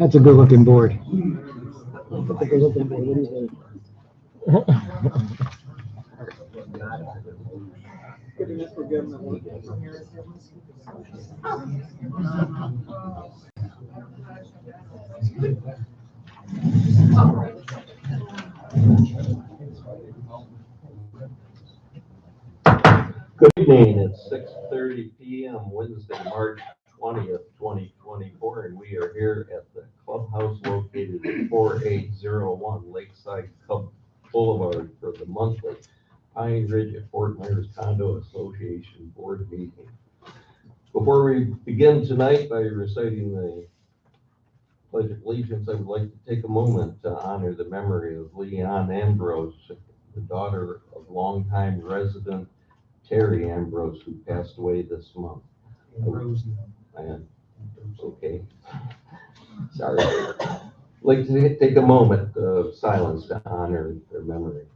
That's a good looking board. That's a good looking board. What do you think? Good evening, it's 6:30 p.m. Wednesday, March 20th, 2024, and we are here at the clubhouse located at 4801 Lakeside Boulevard for the monthly Pine Ridge at Fort Myers Condo Association Board meeting. Before we begin tonight by reciting the Pledge of Allegiance, I would like to take a moment to honor the memory of Leon Ambrose, the daughter of longtime resident Terry Ambrose, who passed away this month. Okay. Sorry. I'd like to take a moment of silence to honor their memory.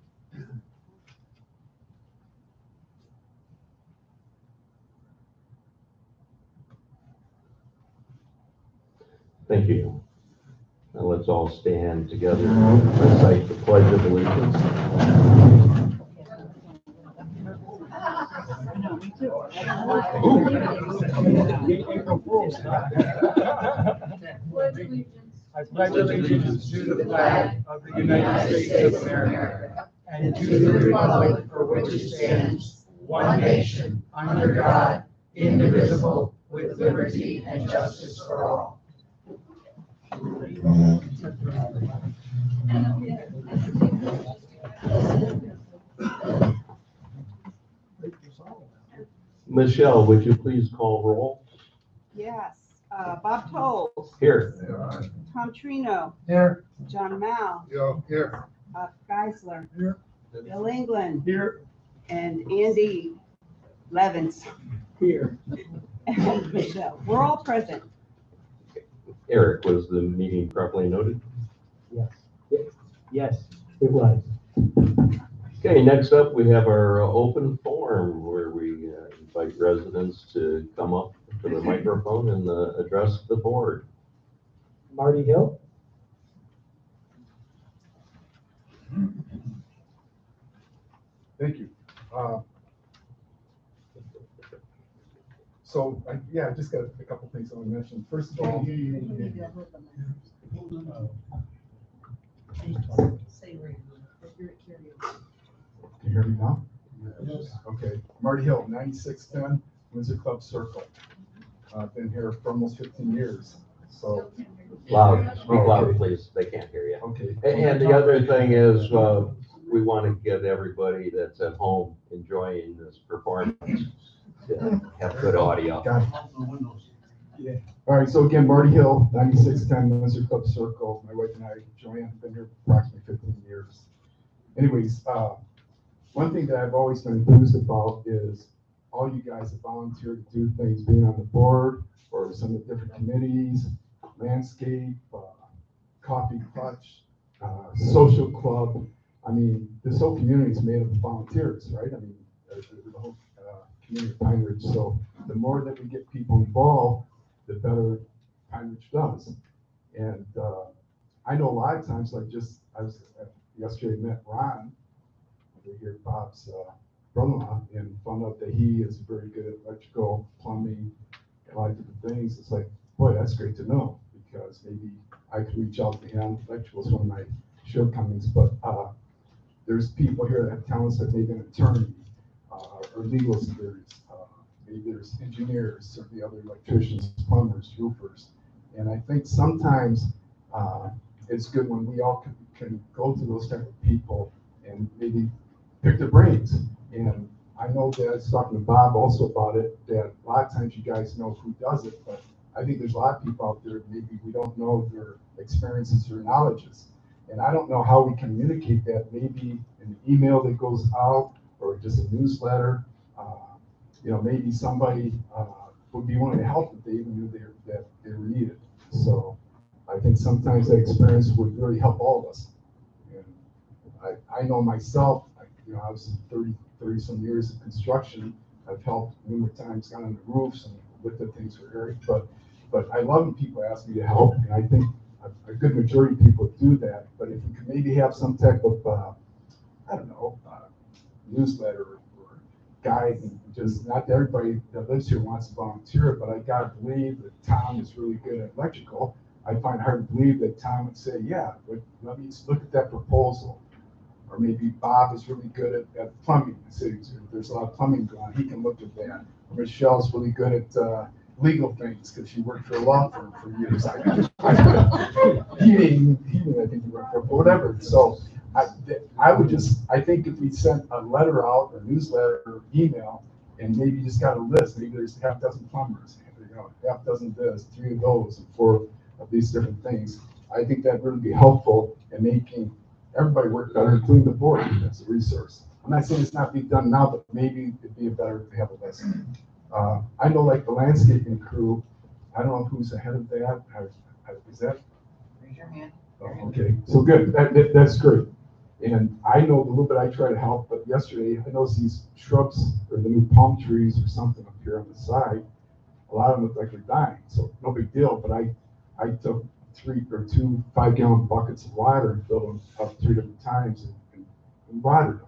Thank you. Now let's all stand together and recite the Pledge of Allegiance. I pledge allegiance to the flag of the United States of America and to the republic for which it stands, one nation, under God, indivisible, with liberty and justice for all. Michelle, would you please call roll? Yes. Bob Tolles. Here. Tom Trino. Here. John Mal. Here. Geisler. Here. Bill England. Here. And Andy Levins. Here. And Michelle. We're all present. Eric, was the meeting properly noted? Yes. Yes, it was. Okay, next up, we have our open forum where we invite residents to come up to the microphone and address the board. Marty Hill? Thank you. I just got a couple things I want to mention. First of all, can you hear me now? Yes. Okay. Marty Hill, 9610 Windsor Club Circle. I've been here for almost 15 years. So Loud, speak louder, please. They can't hear you. okay. And the other thing is, we want to get everybody that's at home enjoying this performance to have good audio. Got it. Yeah. All right. So again, Marty Hill, 9610 Windsor Club Circle. My wife and I, Joanne, have been here approximately 15 years. Anyways, one thing that I've always been enthused about is all you guys that volunteer to do things, being on the board or some of the different committees, landscape, coffee clutch, social club. I mean, this whole community is made up of volunteers, right? I mean, the whole community of Pine Ridge. So the more that we get people involved, the better Pine Ridge does. And I know a lot of times, like I was yesterday met Ron, over here, Bob's brother-in-law, and found out that he is very good at electrical, plumbing, and a lot of different things. It's like, boy, that's great to know, because maybe I could reach out to him. Electrical is one of my shortcomings, but there's people here that have talents, that maybe an attorney or legal experience. Maybe there's engineers, certainly other electricians, plumbers, roofers. And I think sometimes it's good when we all can go to those type of people and maybe pick their brains. And I know that I was talking to Bob also about it, that a lot of times you guys know who does it, but I think there's a lot of people out there, maybe we don't know their experiences or knowledges. And I don't know how we communicate that, maybe in the email that goes out or just a newsletter. Maybe somebody would be willing to help if they even knew that they were needed. So I think sometimes that experience would really help all of us. And I know myself, I was 30 some years of construction. I've helped numerous times, got on the roofs and looked at things for Eric, but I love when people ask me to help, and I think a good majority of people do that, but if you could maybe have some type of, I don't know, newsletter or guide, and just not everybody that lives here wants to volunteer, but I gotta believe that Tom is really good at electrical. I find hard to believe that Tom would say, yeah, let me just look at that proposal. Or maybe Bob is really good at plumbing. There's a lot of plumbing going on, he can look at that. Or Michelle's really good at legal things because she worked for a law firm for years. Heating, I think you worked for, but whatever. So I think if we sent a letter out, or newsletter, or email, and maybe just got a list, maybe there's half a dozen plumbers, half a dozen this, 3 of those, and 4 of these different things. I think that would be helpful in making everybody work better, including the board as a resource. I'm not saying it's not being done now, but maybe it'd be better to have a list. I know, like the landscaping crew, I don't know who's ahead of that. Is that? Raise your hand. Oh, okay, so good. That's great. And I know the little bit I try to help, but yesterday I noticed these shrubs or the new palm trees or something up here on the side. A lot of them look like they're dying, so no big deal. But I took 2 5-gallon buckets of water and filled them up 3 different times and watered them.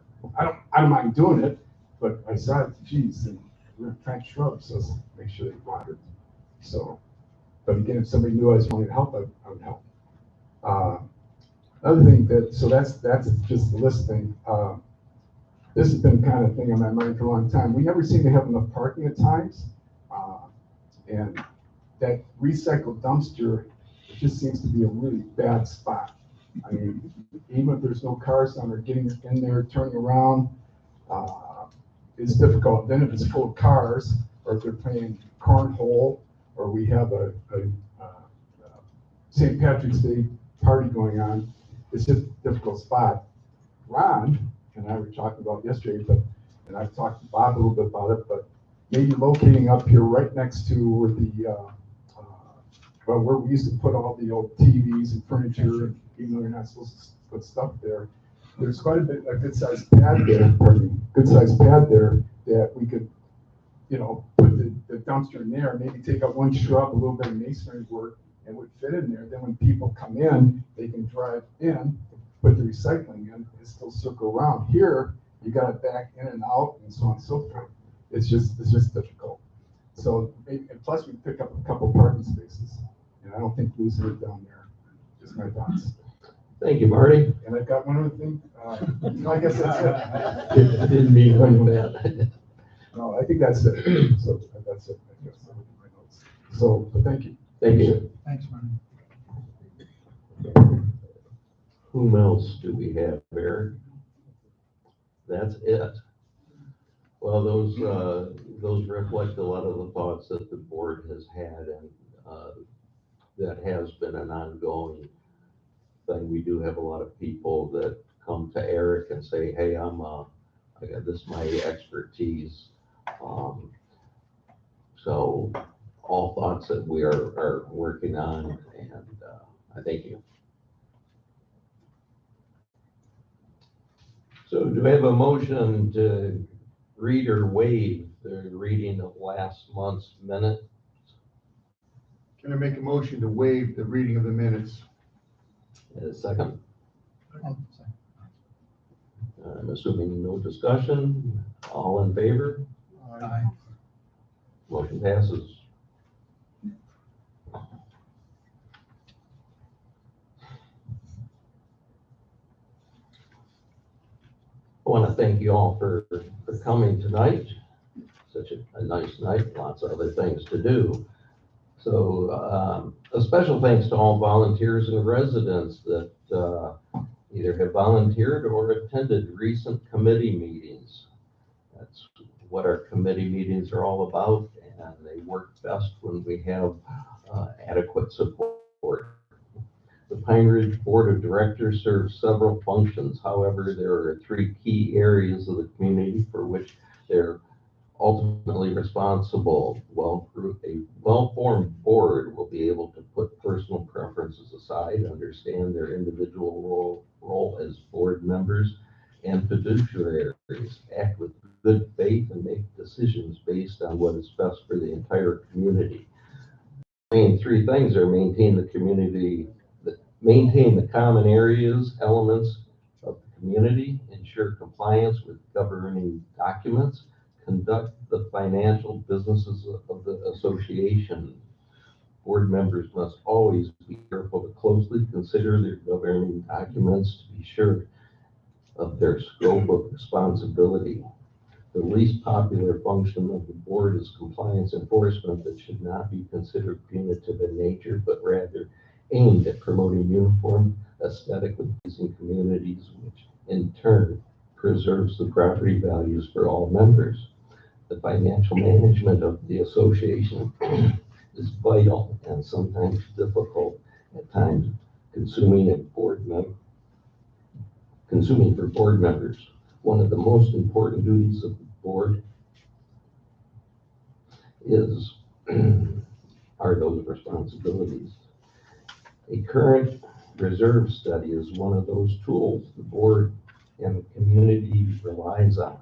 I don't mind doing it, but I saw it, geez, and we're gonna plant shrubs, so let's make sure they watered. So, but again, if somebody knew I was wanting to help, I would help. Another thing that's just the list thing. This has been kind of thing on my mind for a long time. We never seem to have enough parking at times, and that recycled dumpster, it just seems to be a really bad spot. I mean, even if there's no cars on there, getting in there, turning around, is difficult. Then if it's full of cars, or if they're playing cornhole, or we have a St. Patrick's Day party going on, it's just a difficult spot. Ron and I were talking about yesterday, and I've talked to Bob a little bit about it, but maybe locating up here right next to where we used to put all the old TVs and furniture, and even though you're not supposed to put stuff there, there's quite a good-sized pad there, that we could, put the dumpster in there, maybe take out one shrub, a little bit of masonry work, and would fit in there. Then when people come in, they can drive in, put the recycling in, and still circle around. Here, you got to back in and out, and so on and so forth. It's just difficult. So, and plus we pick up a couple parking spaces, and I don't think losing it down there. Just my thoughts. Thank you, Marty. And I've got one other thing. I guess that's it. I didn't mean like that. No, I think that's it. So that's it. I guess I'll look at my notes. So, but thank you. Thank you. Thanks, Marty. Whom else do we have, Eric? That's it. Well, those reflect a lot of the thoughts that the board has had, and that has been an ongoing thing. We do have a lot of people that come to Eric and say, hey, this is my expertise. So all thoughts that we are working on, and I thank you. So do we have a motion to read or waive the reading of last month's minute? Can I make a motion to waive the reading of the minutes? A second? I'm assuming no discussion. All in favor? Aye. Motion passes. I want to thank you all for coming tonight. Such a nice night, lots of other things to do. So a special thanks to all volunteers and residents that either have volunteered or attended recent committee meetings. That's what our committee meetings are all about, and they work best when we have adequate support. The Pine Ridge Board of Directors serves several functions. However, there are 3 key areas of the community for which they're ultimately responsible. A well-formed board will be able to put personal preferences aside, understand their individual role as board members and fiduciaries, act with good faith, and make decisions based on what is best for the entire community. The main 3 things are maintain the Maintain the common areas, elements of the community, ensure compliance with governing documents, conduct the financial businesses of the association. Board members must always be careful to closely consider their governing documents to be sure of their scope of responsibility. The least popular function of the board is compliance enforcement that should not be considered punitive in nature, but rather aimed at promoting uniform, aesthetically pleasing communities, which in turn preserves the property values for all members. The financial management of the association is vital and sometimes difficult, at times consuming for board members. One of the most important duties of the board are those responsibilities. A current reserve study is one of those tools the board and the community relies on.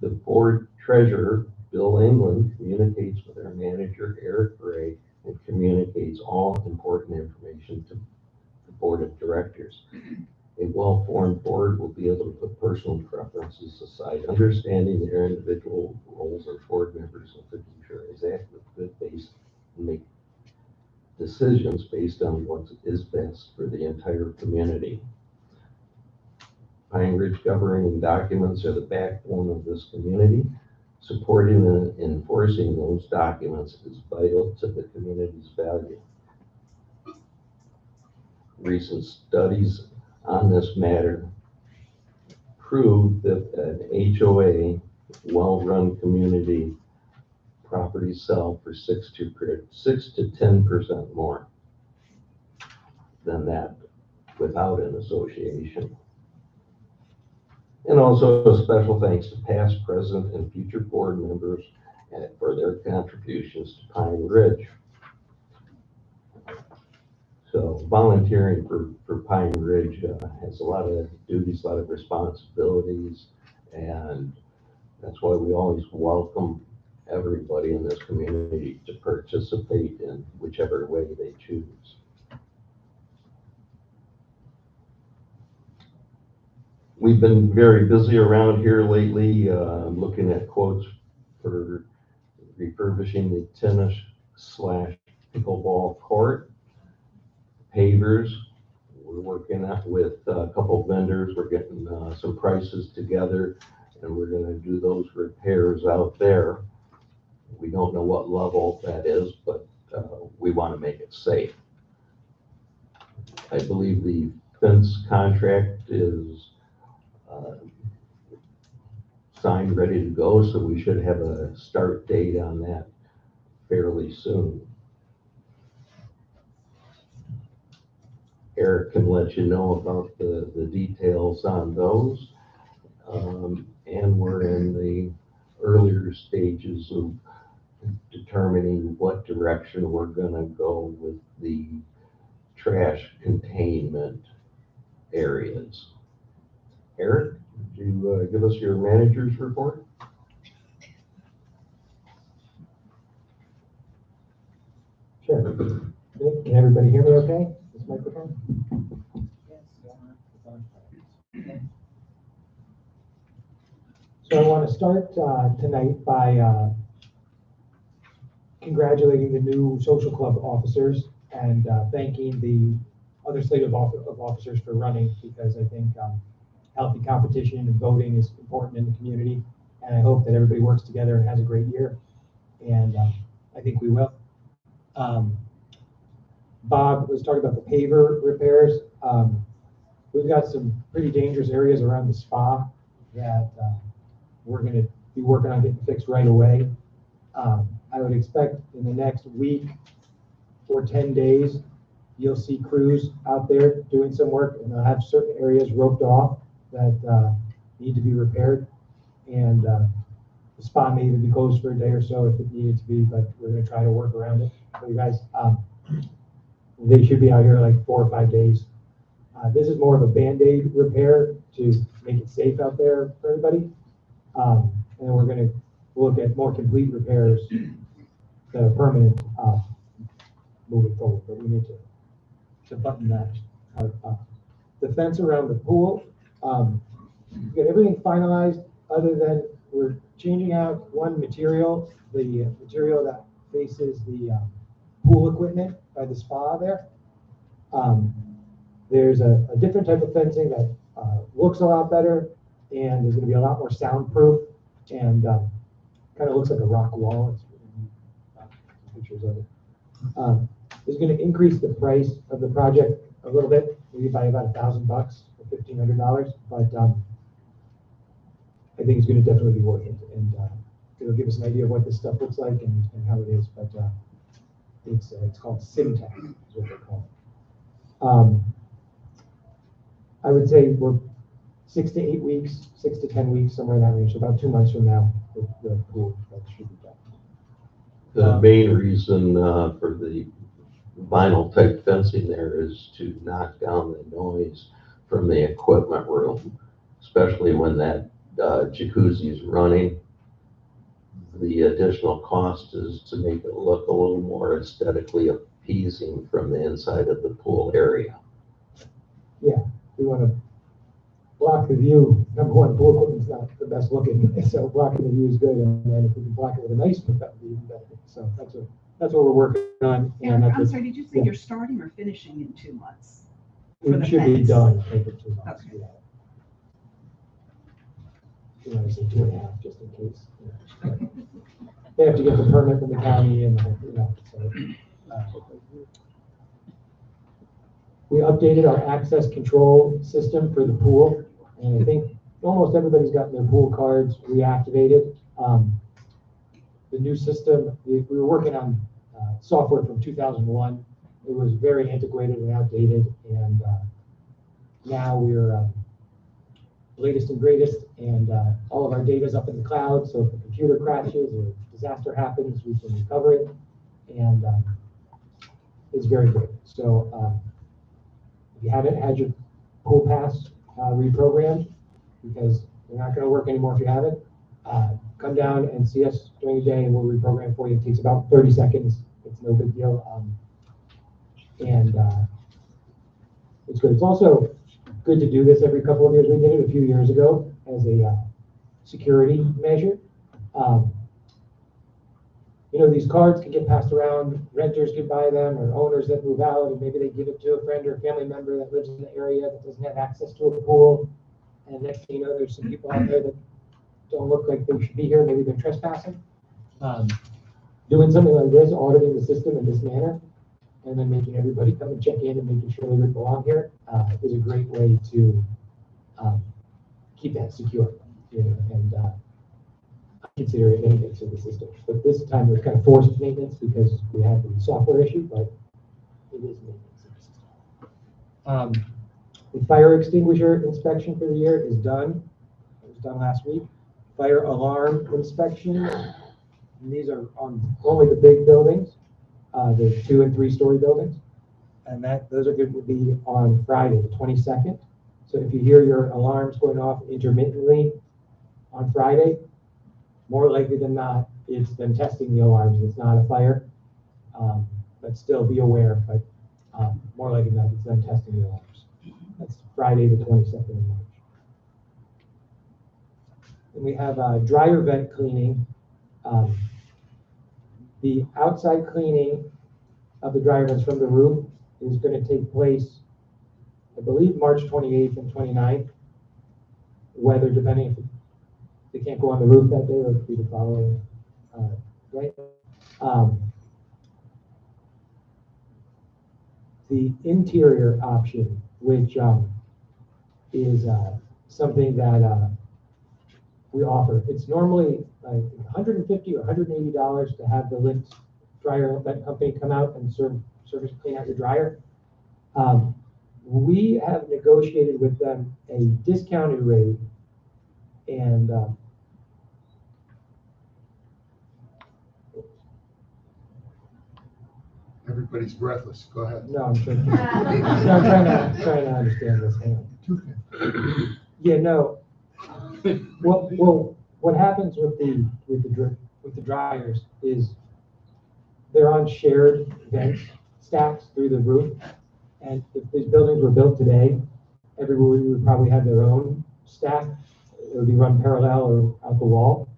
The board treasurer, Bill England, communicates with our manager, Eric Gray, and communicates all important information to the board of directors. A well-formed board will be able to put personal preferences aside, understanding their individual roles as board members and the future is act with good faith and make decisions based on what is best for the entire community. Pine Ridge governing documents are the backbone of this community. Supporting and enforcing those documents is vital to the community's value. Recent studies on this matter prove that an HOA, well-run community, properties sell for 6 to 10% more than that without an association. And also a special thanks to past, present, and future board members for their contributions to Pine Ridge. So volunteering for Pine Ridge has a lot of duties, a lot of responsibilities, and that's why we always welcome everybody in this community to participate in whichever way they choose. We've been very busy around here lately, looking at quotes for refurbishing the tennis/pickleball court. Pavers, we're working with a couple vendors. We're getting some prices together, and we're going to do those repairs out there. We don't know what level that is, but we want to make it safe. I believe the fence contract is signed, ready to go, so we should have a start date on that fairly soon. Eric can let you know about the details on those. And we're in the earlier stages of determining what direction we're going to go with the trash containment areas. Eric, would you give us your manager's report? Sure. Good. Can everybody hear me okay? This microphone? So I want to start tonight by congratulating the new social club officers and thanking the other slate of officers for running, because I think healthy competition and voting is important in the community, and I hope that everybody works together and has a great year, and I think we will. Bob was talking about the paver repairs. We've got some pretty dangerous areas around the spa that we're going to be working on getting fixed right away. I would expect in the next week or 10 days, you'll see crews out there doing some work, and they'll have certain areas roped off that need to be repaired. And the spa may even be closed for a day or so if it needed to be, but we're going to try to work around it. So you guys, they should be out here like 4 or 5 days. This is more of a Band-Aid repair to make it safe out there for everybody. And we're going to look at more complete repairs that are permanent moving forward, but we need to button that The fence around the pool, we got everything finalized, other than we're changing out one material, the material that faces the pool equipment by the spa there. There's a different type of fencing that looks a lot better, and there's going to be a lot more soundproof, and kind of looks like a rock wall. It's pictures of it. Is going to increase the price of the project a little bit, maybe by about $1,000 or $1,500, but I think it's going to definitely be worth it, and it'll give us an idea of what this stuff looks like and how it is. But it's called Simtac, is what they call it. I would say we're 6 to 8 weeks, 6 to 10 weeks, somewhere in that range. So about 2 months from now, the pool that should be done. The main reason for the vinyl type fencing there is to knock down the noise from the equipment room, especially when that jacuzzi is running. The additional cost is to make it look a little more aesthetically appeasing from the inside of the pool area. Yeah, we want to block the view. Number one, pool equipment's not the best looking, so blocking the view is good, and then if we can block it with a nice roof, that would be even better. So that's what we're working on. And I'm sorry, did you say you're starting or finishing in 2 months? For the it should be fence? done in 2 months. Okay. Yeah. You know, I say 2.5 just in case. You know. They have to get the permit from the county, and so. We updated our access control system for the pool, and I think almost everybody's gotten their pool cards reactivated. The new system, we were working on software from 2001. It was very antiquated and outdated, and now we're latest and greatest, and all of our data is up in the cloud, so if the computer crashes or disaster happens, we can recover it, and it's very good. So if you haven't had your pool pass reprogrammed, because they're not going to work anymore if you haven't, come down and see us during the day, and we'll reprogram for you. It takes about 30 seconds. It's no big deal, and it's good. It's also good to do this every couple of years. We did it a few years ago as a security measure. You know, these cards can get passed around. Renters can buy them, or owners that move out, and maybe they give it to a friend or a family member that lives in the area that doesn't have access to a pool. And next thing you know, there's some people out there that don't look like they should be here. Maybe they're trespassing. Doing something like this, auditing the system in this manner, and then making everybody come and check in and making sure they belong here is a great way to keep that secure. You know, and I consider it maintenance of the system. But this time it was kind of forced maintenance because we had the software issue, but it is maintenance of the system. The fire extinguisher inspection for the year is done. It was done last week. Fire alarm inspection. And these are on only the big buildings, the 2- and 3-story buildings. And those are good to be on Friday, the 22nd. So if you hear your alarms going off intermittently on Friday, more likely than not, it's them testing the alarms. It's not a fire, but still be aware. But more likely than not, it's them testing the alarms. That's Friday, the 22nd of March. And we have dryer vent cleaning. The outside cleaning of the dryer vents from the roof is going to take place, I believe, March 28th and 29th. Weather, depending if they can't go on the roof that day, or it'll be the following, right? The interior option, which is something that we offer. It's normally like $150 or $180 to have the Lint dryer vent company come out and service clean out your dryer. We have negotiated with them a discounted rate, and Everybody's breathless. Go ahead. no, I'm trying to understand this. Hang on. Yeah, no. Well, what happens with the dryers is they're on shared vent stacks through the roof, And if these buildings were built today, everybody would probably have their own stack. It would be run parallel or out the wall.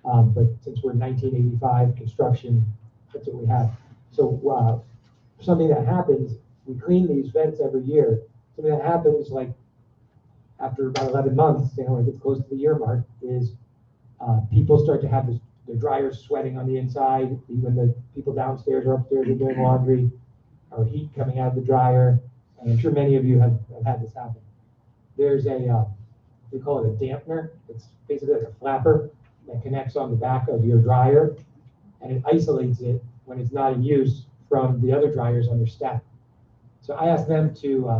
But since we're 1985 construction, that's what we have. So something that happens, we clean these vents every year. Something that happens like after about 11 months, when it gets close to the year mark, is people start to have their dryers sweating on the inside, when the people downstairs or upstairs are doing laundry, or heat coming out of the dryer. And I'm sure many of you have had this happen. There's we call it a dampener. It's basically like a flapper that connects on the back of your dryer, and it isolates it when it's not in use from the other dryers on your stack. So I asked them to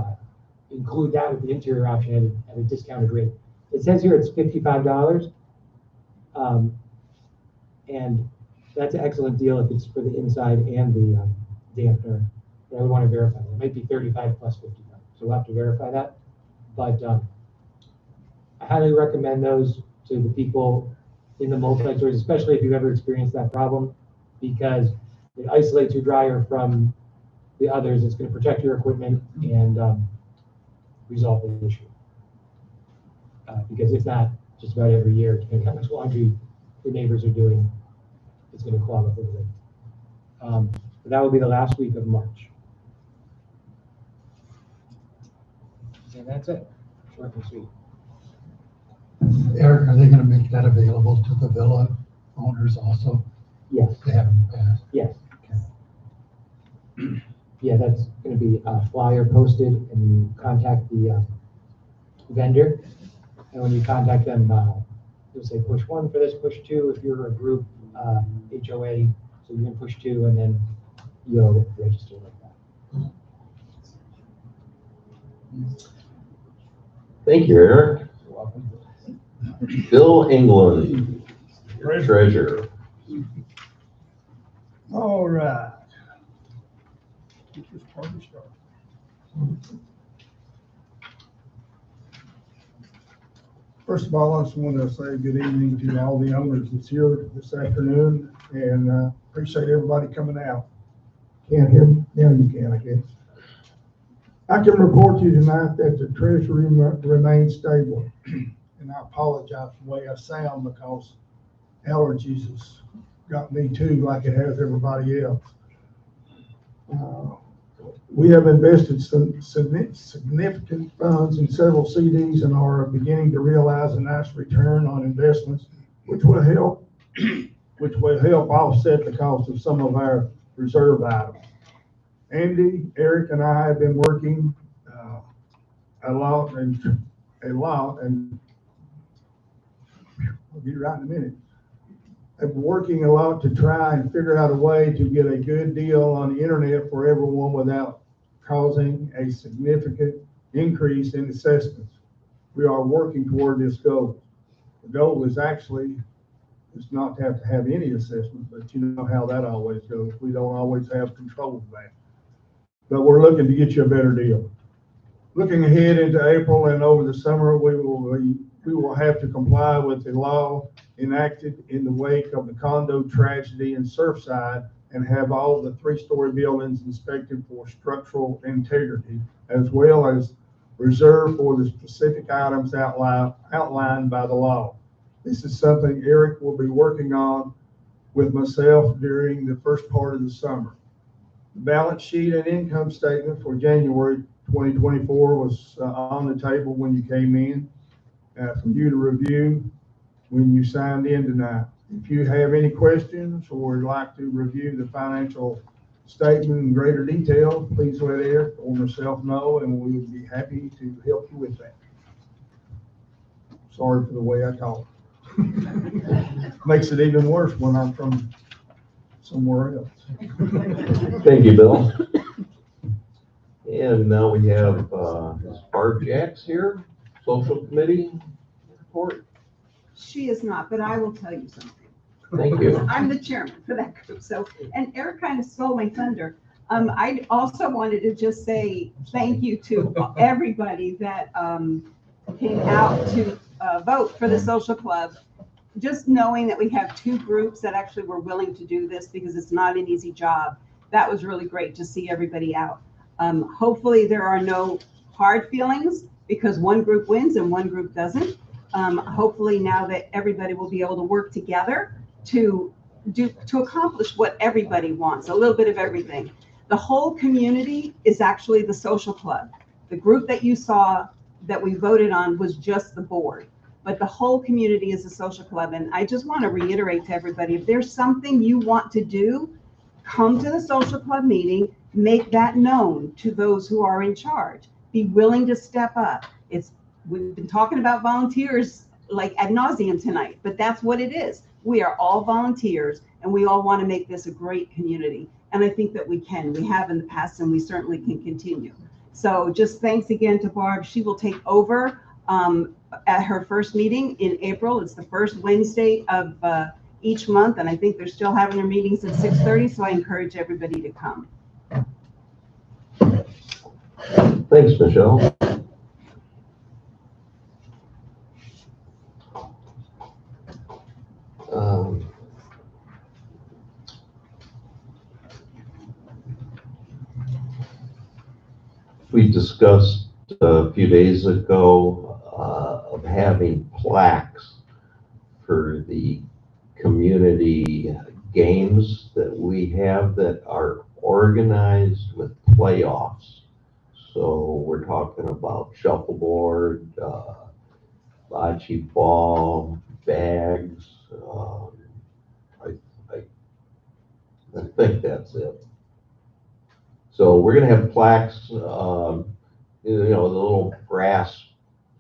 include that with the interior option at a discounted rate. It says here it's $55, and that's an excellent deal if it's for the inside and the dampener. But I would want to verify that. It might be 35 plus 55, so we'll have to verify that. But I highly recommend those to the people in the multi-stories, especially if you've ever experienced that problem, because it isolates your dryer from the others. It's going to protect your equipment and resolve the issue. Because if not, just about every year, depending on how much laundry your neighbors are doing, it's going to clog up a little bit. But that will be the last week of March. And that's it. Short and sweet. Eric, are they gonna make that available to the villa owners also? Yes. They haven't in the past. Yes. Yeah, that's going to be a flyer posted, and you contact the vendor. And when you contact them, you'll say push 1 for this, push 2 if you're a group HOA. So you can push 2, and then you'll register like that. Thank you, Eric. You're welcome. Bill England, treasurer. All right. Get this party started. First of all, I just want to say good evening to all the owners that's here this afternoon, and appreciate everybody coming out. Can't hear me? Now you can, I guess. I can report to you tonight that the treasury remains stable, and I apologize for the way I sound because allergies has got me too, like it has everybody else. We have invested some significant funds in several CDs and are beginning to realize a nice return on investments, which will help offset the cost of some of our reserve items. Andy, Eric, and I have been working a lot, and I'll be right in a minute. I've been working a lot to try and figure out a way to get a good deal on the internet for everyone without causing a significant increase in assessments. We are working toward this goal. The goal is not to have any assessment, but you know how that always goes. We don't always have control of that. But we're looking to get you a better deal. Looking ahead into April and over the summer, we will have to comply with the law enacted in the wake of the condo tragedy in Surfside and have all the 3-story buildings inspected for structural integrity, as well as reserved for the specific items outlined by the law. This is something Eric will be working on with myself during the first part of the summer. The balance sheet and income statement for January 2024 was on the table when you came in for you to review when you signed in tonight. If you have any questions or would like to review the financial statement in greater detail, please let Eric or myself know, and we would be happy to help you with that. Sorry for the way I talk. Makes it even worse when I'm from somewhere else. Thank you, Bill. And now we have Barb Jacks here, social committee report. She is not, but I will tell you something. Thank you. I'm the chairman for that group. So, and Eric kind of stole my thunder. I also wanted to just say thank you to everybody that came out to vote for the social club. Just knowing that we have 2 groups that actually were willing to do this, because it's not an easy job. That was really great to see everybody out. Hopefully there are no hard feelings because one group wins and one group doesn't. Hopefully now that everybody will be able to work together to accomplish what everybody wants, a little bit of everything. The whole community is actually the social club. The group that you saw that we voted on was just the board, but the whole community is a social club. And I just want to reiterate to everybody, if there's something you want to do, come to the social club meeting, make that known to those who are in charge. Be willing to step up. We've been talking about volunteers like ad nauseum tonight, but that's what it is. We are all volunteers and we all want to make this a great community. And I think that we can. We have in the past and we certainly can continue. So just thanks again to Barb. She will take over at her first meeting in April. It's the first Wednesday of each month, and I think they're still having their meetings at 6:30, so I encourage everybody to come. Thanks, Michelle. We discussed a few days ago of having plaques for the community games that we have that are organized with playoffs. So we're talking about shuffleboard, bocce ball, bags. I think that's it. So we're gonna have plaques, the little brass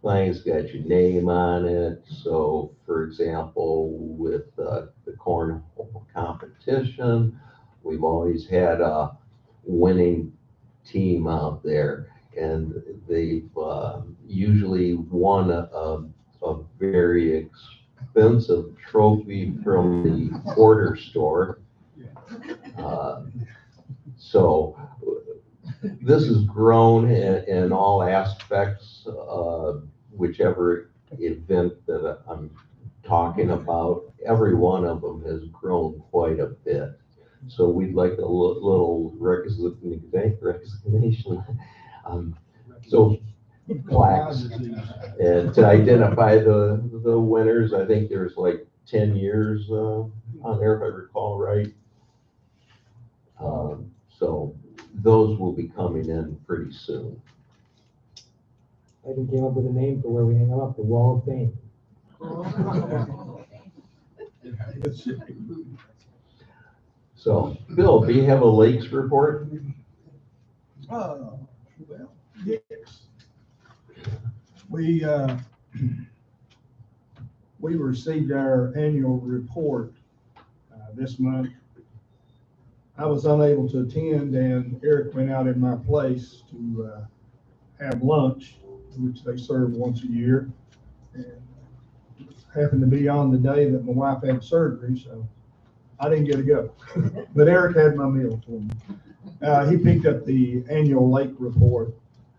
things got your name on it. So for example, with the cornhole competition, we've always had a winning team out there, and they've usually won a very expensive trophy from the quarter store. So this has grown in all aspects, whichever event that I'm talking about, every one of them has grown quite a bit. So we'd like a little recognition. So plaques, and to identify the winners. I think there's like 10 years on there, if I recall right. So those will be coming in pretty soon. I even came up with a name for where we hang them up, the Wall of Fame. So, Bill, do you have a lakes report? Well, yes. We received our annual report this month. I was unable to attend, and Eric went out in my place to have lunch, which they serve once a year. And it happened to be on the day that my wife had surgery, so I didn't get to go. But Eric had my meal for me. He picked up the annual lake report,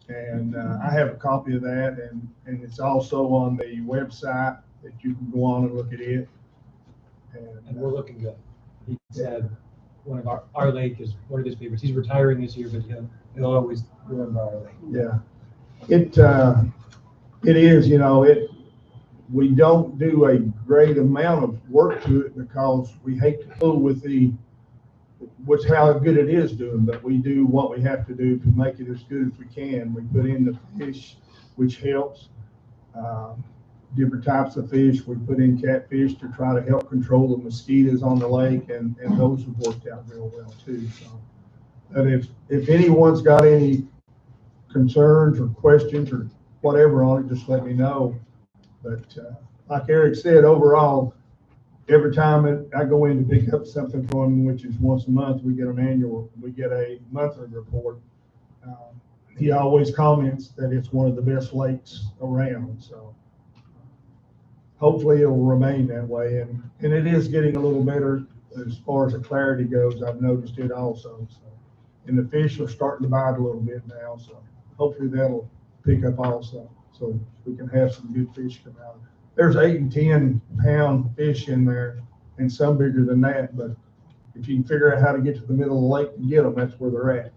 and I have a copy of that, and it's also on the website that you can go on and look at it. And we're looking good. He said one of our lake is one of his favorites. He's retiring this year, but he'll always remember our lake. Yeah, it is, we don't do a great amount of work to it because we hate to fool with how good it is doing, but we do what we have to do to make it as good as we can. We put in the fish, which helps. Different types of fish. We put in catfish to try to help control the mosquitoes on the lake, and those have worked out real well too. So, and if anyone's got any concerns or questions or whatever on it, just let me know. But like Eric said, overall, every time I go in to pick up something from him, which is once a month, we get a monthly report. He always comments that it's one of the best lakes around. So hopefully it'll remain that way. And it is getting a little better as far as the clarity goes. I've noticed it also. So, and the fish are starting to bite a little bit now. So hopefully that'll pick up also. So we can have some good fish come out. There's 8 and 10 pound fish in there, and some bigger than that. But if you can figure out how to get to the middle of the lake and get them, that's where they're at.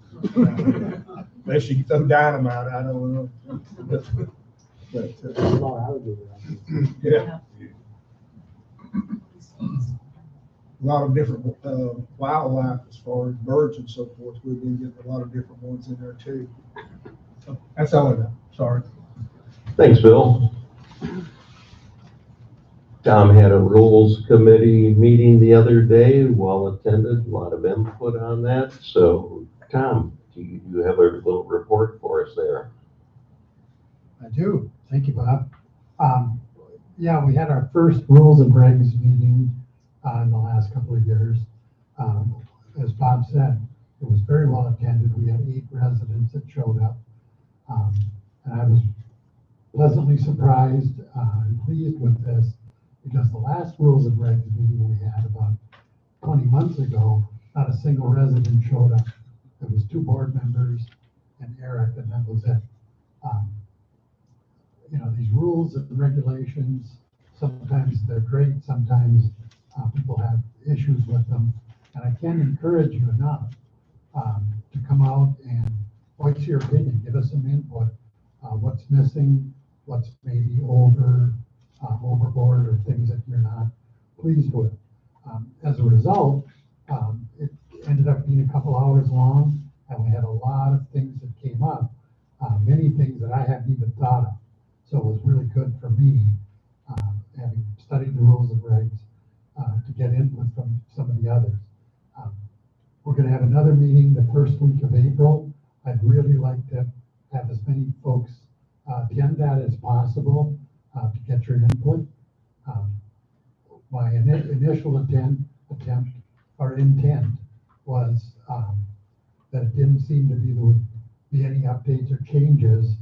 Unless you throw dynamite, I don't know. But, There's a lot of alligator out there. yeah. A lot of different wildlife as far as birds and so forth. We've been getting a lot of different ones in there too. So that's all I know. Sorry. Thanks, Bill. Tom had a rules committee meeting the other day, well attended, a lot of input on that. So Tom, do you have a little report for us there? I do. Thank you, Bob. Yeah, we had our first rules and regs meeting in the last couple of years. As Bob said, it was very well attended. We had 8 residents that showed up. And I was pleasantly surprised and pleased with this because the last rules and regs meeting we had about 20 months ago, not a single resident showed up. It was 2 board members and Eric, and that was it. You know, these rules and regulations, sometimes they're great, sometimes people have issues with them. And I can't encourage you enough to come out and voice your opinion, give us some input. What's missing, what's maybe overboard, or things that you're not pleased with. As a result, it ended up being a couple hours long, and we had a lot of things that came up, many things that I hadn't even thought of. So it was really good for me, having studied the rules and regs, to get input from some of the others. We're going to have another meeting the first week of April. I'd really like to have as many folks attend that as possible to get your input. My initial intent was that it didn't seem to be there would be any updates or changes.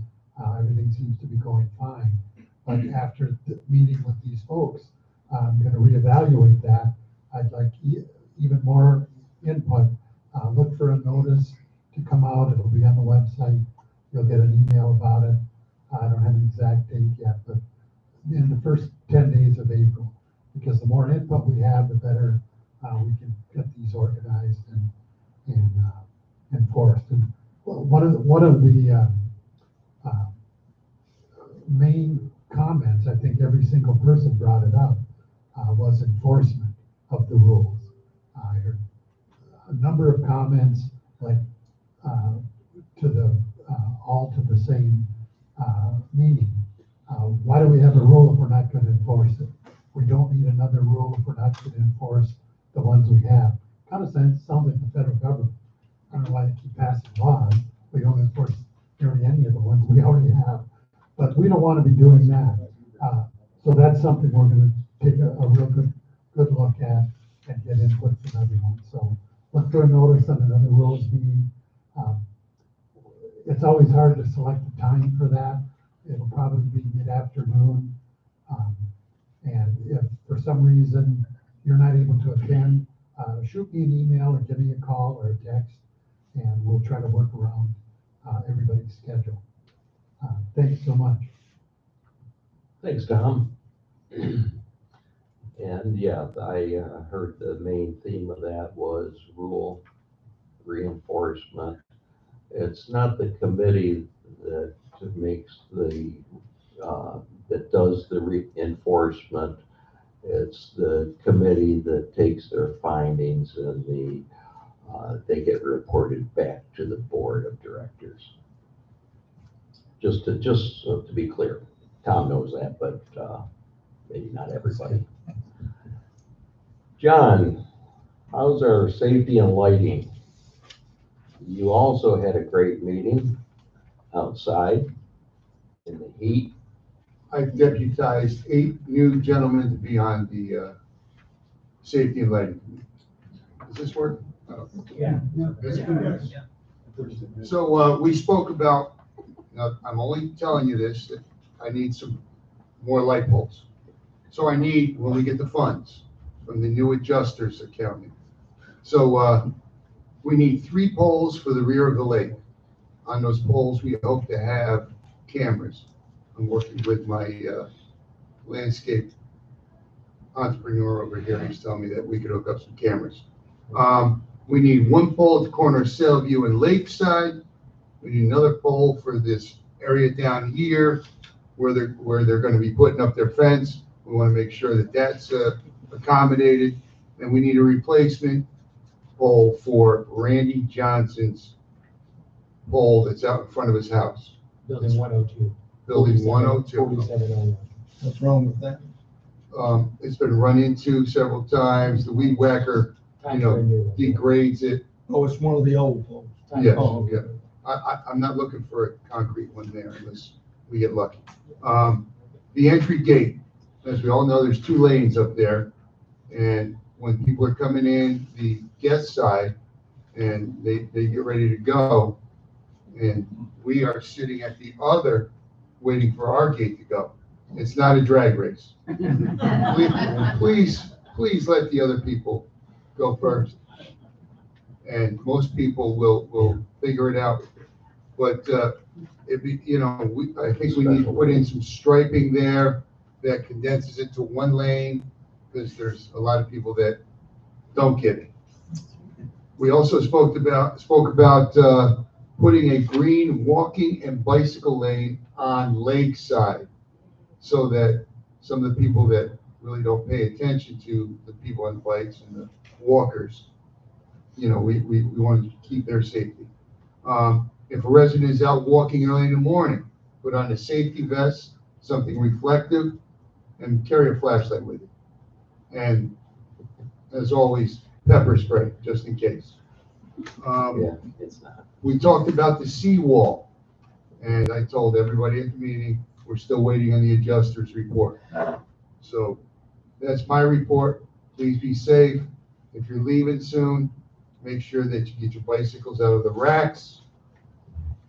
Everything seems to be going fine. But after the meeting with these folks, I'm going to reevaluate that. I'd like even more input. Look for a notice to come out. It'll be on the website. You'll get an email about it. I don't have an exact date yet, but in the first 10 days of April, because the more input we have, the better we can get these organized and enforced. And one of the main comments, I think every single person brought it up, was enforcement of the rules. I heard a number of comments like all to the same meaning. Why do we have a rule if we're not going to enforce it? We don't need another rule if we're not going to enforce the ones we have. Kind of sounds like the federal government. I don't know why they keep passing laws. We don't enforce nearly any of the ones we already have. But we don't want to be doing that. So that's something we're going to take a real good look at and get input from everyone. So look for a notice on another rules meeting. It's always hard to select a time for that. It'll probably be mid-afternoon. And if for some reason you're not able to attend, shoot me an email or give me a call or a text, and we'll try to work around everybody's schedule. Thanks so much. Thanks, Tom. And yeah, I heard the main theme of that was rule reinforcement. It's not the committee that makes that does the reinforcement. It's the committee that takes their findings and they get reported back to the board of directors. Just to be clear, Tom knows that, but maybe not everybody. John, how's our safety and lighting? You also had a great meeting outside in the heat. I've deputized 8 new gentlemen to be on the safety and lighting committee. Does this work? Oh. Yeah. So we spoke about, I'm only telling you this, that I need some more light bulbs. So I need, when we get the funds from the new adjusters accounting. So we need 3 poles for the rear of the lake. On those poles, we hope to have cameras. I'm working with my landscape entrepreneur over here. He's telling me that we could hook up some cameras. We need 1 pole at the corner of Sailview and Lakeside, We need another pole for this area down here where they're gonna be putting up their fence. We wanna make sure that that's accommodated. And we need a replacement pole for Randy Johnson's pole that's out in front of his house, Building 102. building 102. 4701. What's wrong with that? It's been run into several times. The weed whacker, Time for a new one. degrades it. Oh, it's one of the old poles. Time Yes, for a new yeah. one. I'm not looking for a concrete one there unless we get lucky. The entry gate, as we all know, there's 2 lanes up there. And when people are coming in the guest side and they get ready to go, and we are sitting at the other, waiting for our gate to go. It's not a drag race. Please let the other people go first. And most people will figure it out. But, I think we need to put in some striping there that condenses it to 1 lane, because there's a lot of people that don't get it. We also spoke about putting a green walking and bicycle lane on Lakeside, so that some of the people that really don't pay attention to the people on bikes and the walkers, we want to keep their safety. If a resident is out walking early in the morning, put on a safety vest, something reflective, and carry a flashlight with you. And as always, pepper spray, just in case. Yeah, it's not. We talked about the seawall, and I told everybody at the meeting, we're still waiting on the adjuster's report. So that's my report. Please be safe. If you're leaving soon, make sure that you get your bicycles out of the racks,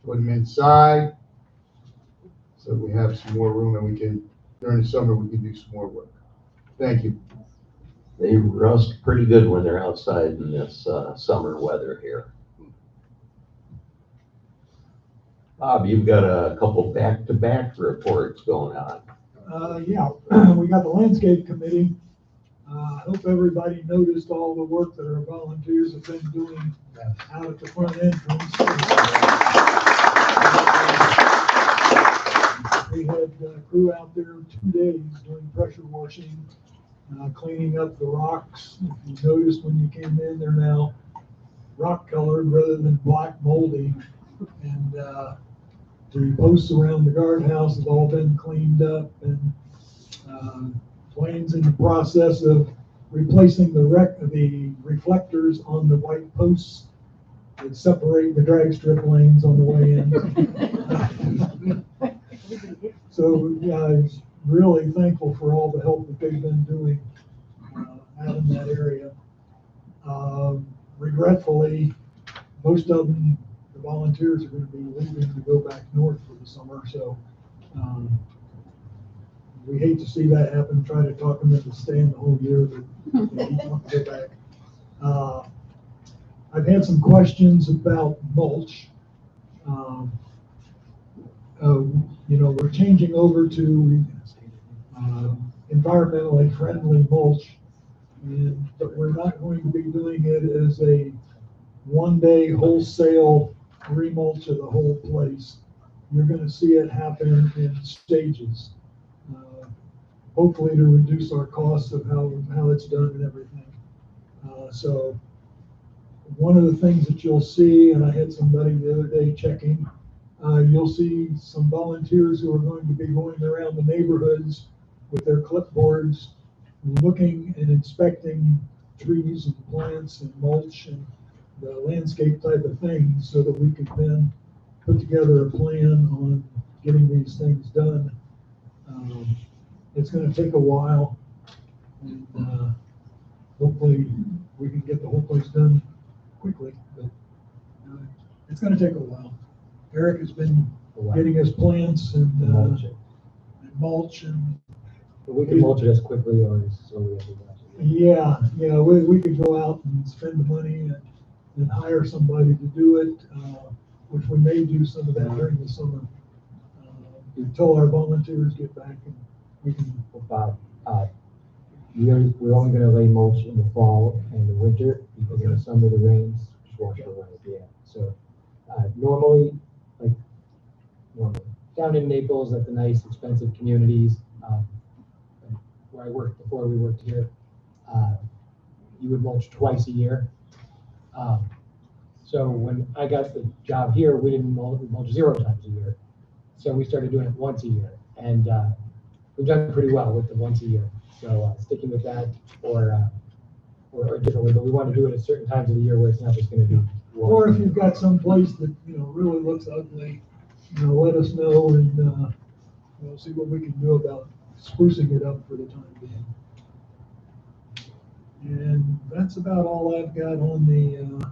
put them inside, so we have some more room and during the summer, we can do some more work. Thank you. They rust pretty good when they're outside in this summer weather here. Bob, you've got a couple back-to-back reports going on. Yeah, we got the landscape committee. I hope everybody noticed all the work that our volunteers have been doing out at the front entrance. We had a crew out there 2 days doing pressure washing, cleaning up the rocks. If you noticed when you came in, they're now rock colored rather than black moldy. And the posts around the guardhouse have all been cleaned up, and Dwayne's in the process of replacing the reflectors on the white posts that separate the drag strip lanes on the way in. So yeah, I was really thankful for all the help that they've been doing out in that area. Regretfully, most of them, the volunteers, are going to be leaving to go back north for the summer, so we hate to see that happen. Try to talk them into staying the whole year, but they keep wanting to go back. I've had some questions about mulch. We're changing over to environmentally friendly mulch, but we're not going to be doing it as a one-day wholesale remulch of the whole place. You're going to see it happen in stages, hopefully to reduce our costs of how it's done and everything. So one of the things that you'll see, and I had somebody the other day checking, you'll see some volunteers who are going to be going around the neighborhoods with their clipboards, looking and inspecting trees and plants and mulch and the landscape type of things, so that we can then put together a plan on getting these things done. It's going to take a while, and hopefully we can get the whole place done quickly, but it's going to take a while. Eric has been getting us plants and mulch, and But we can mulch it as quickly or as slowly as we want. yeah, we could go out and spend the money and hire somebody to do it, which we may do some of that during the summer, until our volunteers get back and we can. Bob, we're only gonna lay mulch in the fall and the winter, because in the summer the rains wash it away. Yeah, so normally normally. Down in Naples at the nice, expensive communities, where I worked before we worked here, you would mulch twice a year. So when I got the job here, we didn't mulch, we mulch 0 times a year. So we started doing it once a year, and we've done pretty well with the once a year. So sticking with that, or differently, but we want to do it at certain times of the year where it's not just going to be. Or if you've got some place that, really looks ugly, let us know and, see what we can do about sprucing it up for the time being. And that's about all I've got on the,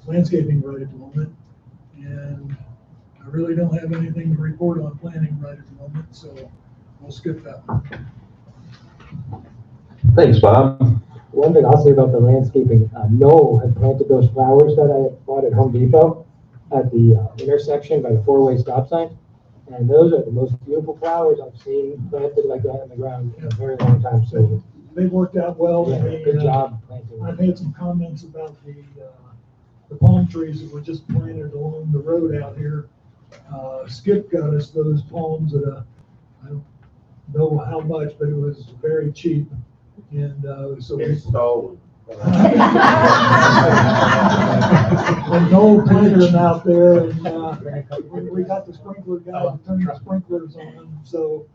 landscaping right at the moment. And I really don't have anything to report on planning right at the moment, so I'll skip that one. Thanks, Bob. One thing I'll say about the landscaping, Noel had planted those flowers that I bought at Home Depot at the intersection by the 4-way stop sign. And those are the most beautiful flowers I've seen planted like that in the ground in a very long time. So They've worked out well. yeah, good job planting. I've had some comments about the palm trees that were just planted along the road out here. Skip got us those palms at I don't know how much, but it was very cheap. And so we Stolen. and Noel planted them out there, and we got the sprinkler guy to turn the sprinklers on. So,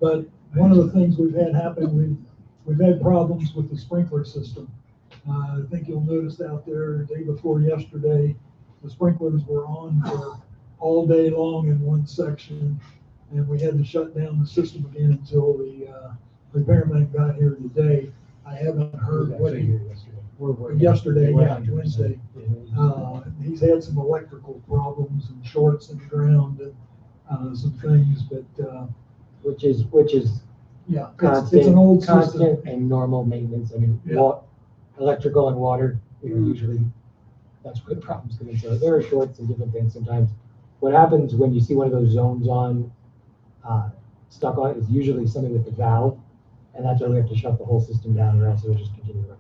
but one of the things we've had happen, we've had problems with the sprinkler system. I think you'll notice out there the day before yesterday, the sprinklers were on for all day long in one section, and we had to shut down the system again until the repairman got here today. I haven't heard what he, yesterday, yeah, Wednesday. He's had some electrical problems and shorts in the ground and some things, but which is yeah, constant, it's an old constant system. and normal maintenance. I mean, Yeah. Electrical and water, usually that's where the problems come in. So there are shorts and different things sometimes. What happens when you see one of those zones on stuck on it is usually something with the valve, and that's why we have to shut the whole system down, or else it'll just continue running.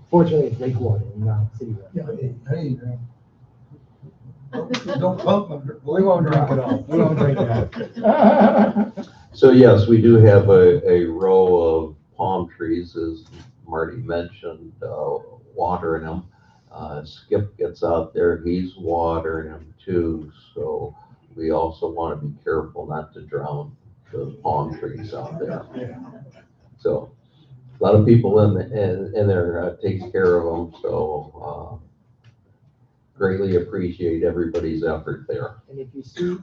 Fortunately, it's lake water and not city water. Yeah. Hey, don't pump them. We won't drink it all. We won't drink it all. So yes, we do have a row of palm trees, as Marty mentioned, watering them. Skip gets out there, he's watering them too. So we also want to be careful not to drown the palm trees out there. So a lot of people in there takes care of them. So greatly appreciate everybody's effort there. And if you see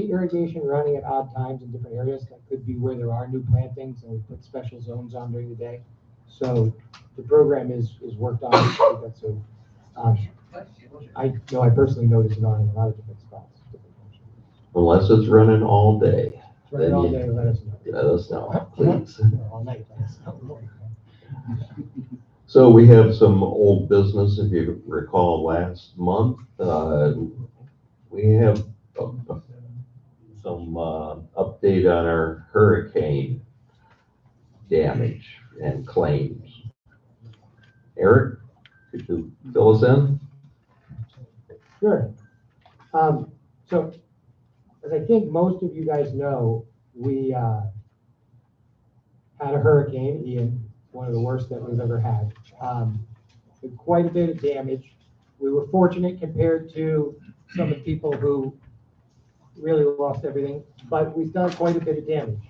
irrigation running at odd times in different areas, that could be where there are new plantings, and we put special zones on during the day. So the program is worked on. So I know I personally noticed it on in a lot of different spots. Unless it's running all day. It's running all day. Let us know. Let us know, please. All night. Let us know. So we have some old business. If you recall last month, we have some update on our hurricane damage and claims. Eric, could you fill us in? Sure. So, as I think most of you guys know, we had a hurricane, Ian, one of the worst that we've ever had. With quite a bit of damage. We were fortunate compared to some of the people who really lost everything, but we've done quite a bit of damage.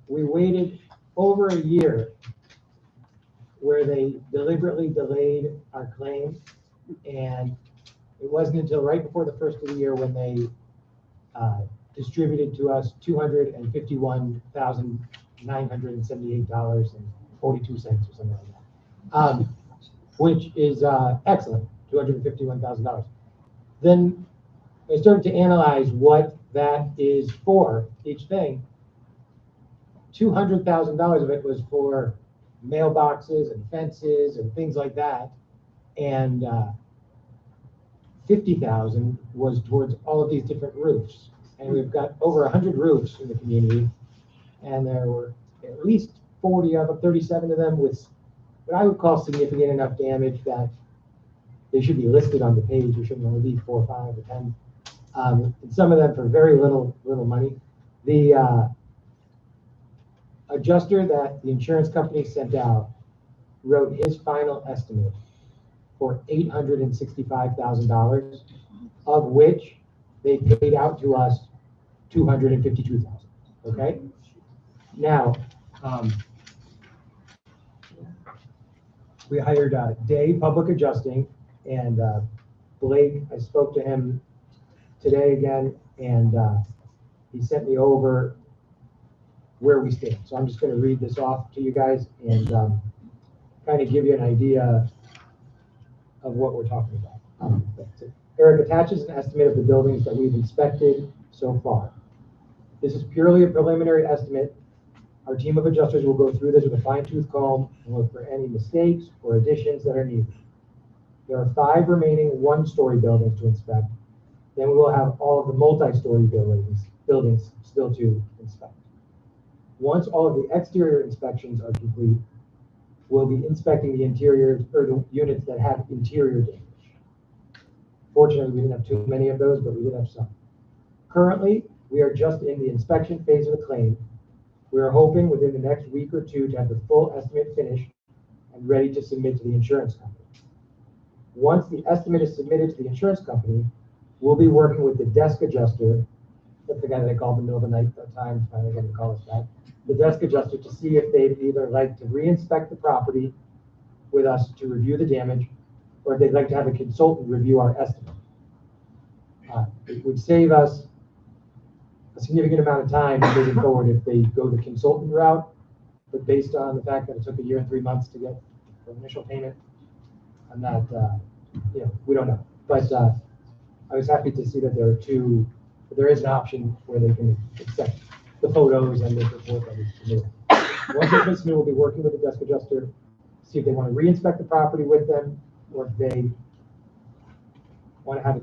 We waited over a year where they deliberately delayed our claim, and it wasn't until right before the first of the year when they distributed to us $251,978.42 or something like that, which is excellent, $251,000. Then I started to analyze what that is for, each thing. $200,000 of it was for mailboxes and fences and things like that, and 50,000 was towards all of these different roofs. And we've got over 100 roofs in the community, and there were at least 37 of them with what I would call significant enough damage that they should be listed on the page. There shouldn't only be 4, 5, or 10. And some of them for very little money. The adjuster that the insurance company sent out wrote his final estimate for $865,000, of which they paid out to us $252,000. Okay. Now, we hired Day Public Adjusting, and Blake. I spoke to him today again, and he sent me over where we stand. So I'm just going to read this off to you guys and kind of give you an idea of what we're talking about. Eric attaches an estimate of the buildings that we've inspected so far. This is purely a preliminary estimate. Our team of adjusters will go through this with a fine-tooth comb and look for any mistakes or additions that are needed. There are 5 remaining 1-story buildings to inspect. Then we will have all of the multi-story buildings still to inspect. Once all of the exterior inspections are complete, we'll be inspecting the interior, or the units that have interior damage. Fortunately, we didn't have too many of those, but we did have some. Currently, we are just in the inspection phase of the claim. We are hoping within the next week or 2 to have the full estimate finished and ready to submit to the insurance company. Once the estimate is submitted to the insurance company, we'll be working with the desk adjuster. That's the guy that I called in the middle of the night at times, finally getting to call us back. The desk adjuster, to see if they'd either like to re-inspect the property with us to review the damage, or if they'd like to have a consultant review our estimate. It would save us a significant amount of time moving forward if they go the consultant route, but based on the fact that it took 1 year and 3 months to get the initial payment, I'm not, we don't know. But I was happy to see that there is an option where they can accept the photos and the report that is submitted. Once it's been submitted, we'll be working with the desk adjuster, see if they want to re-inspect the property with them, or if they want to have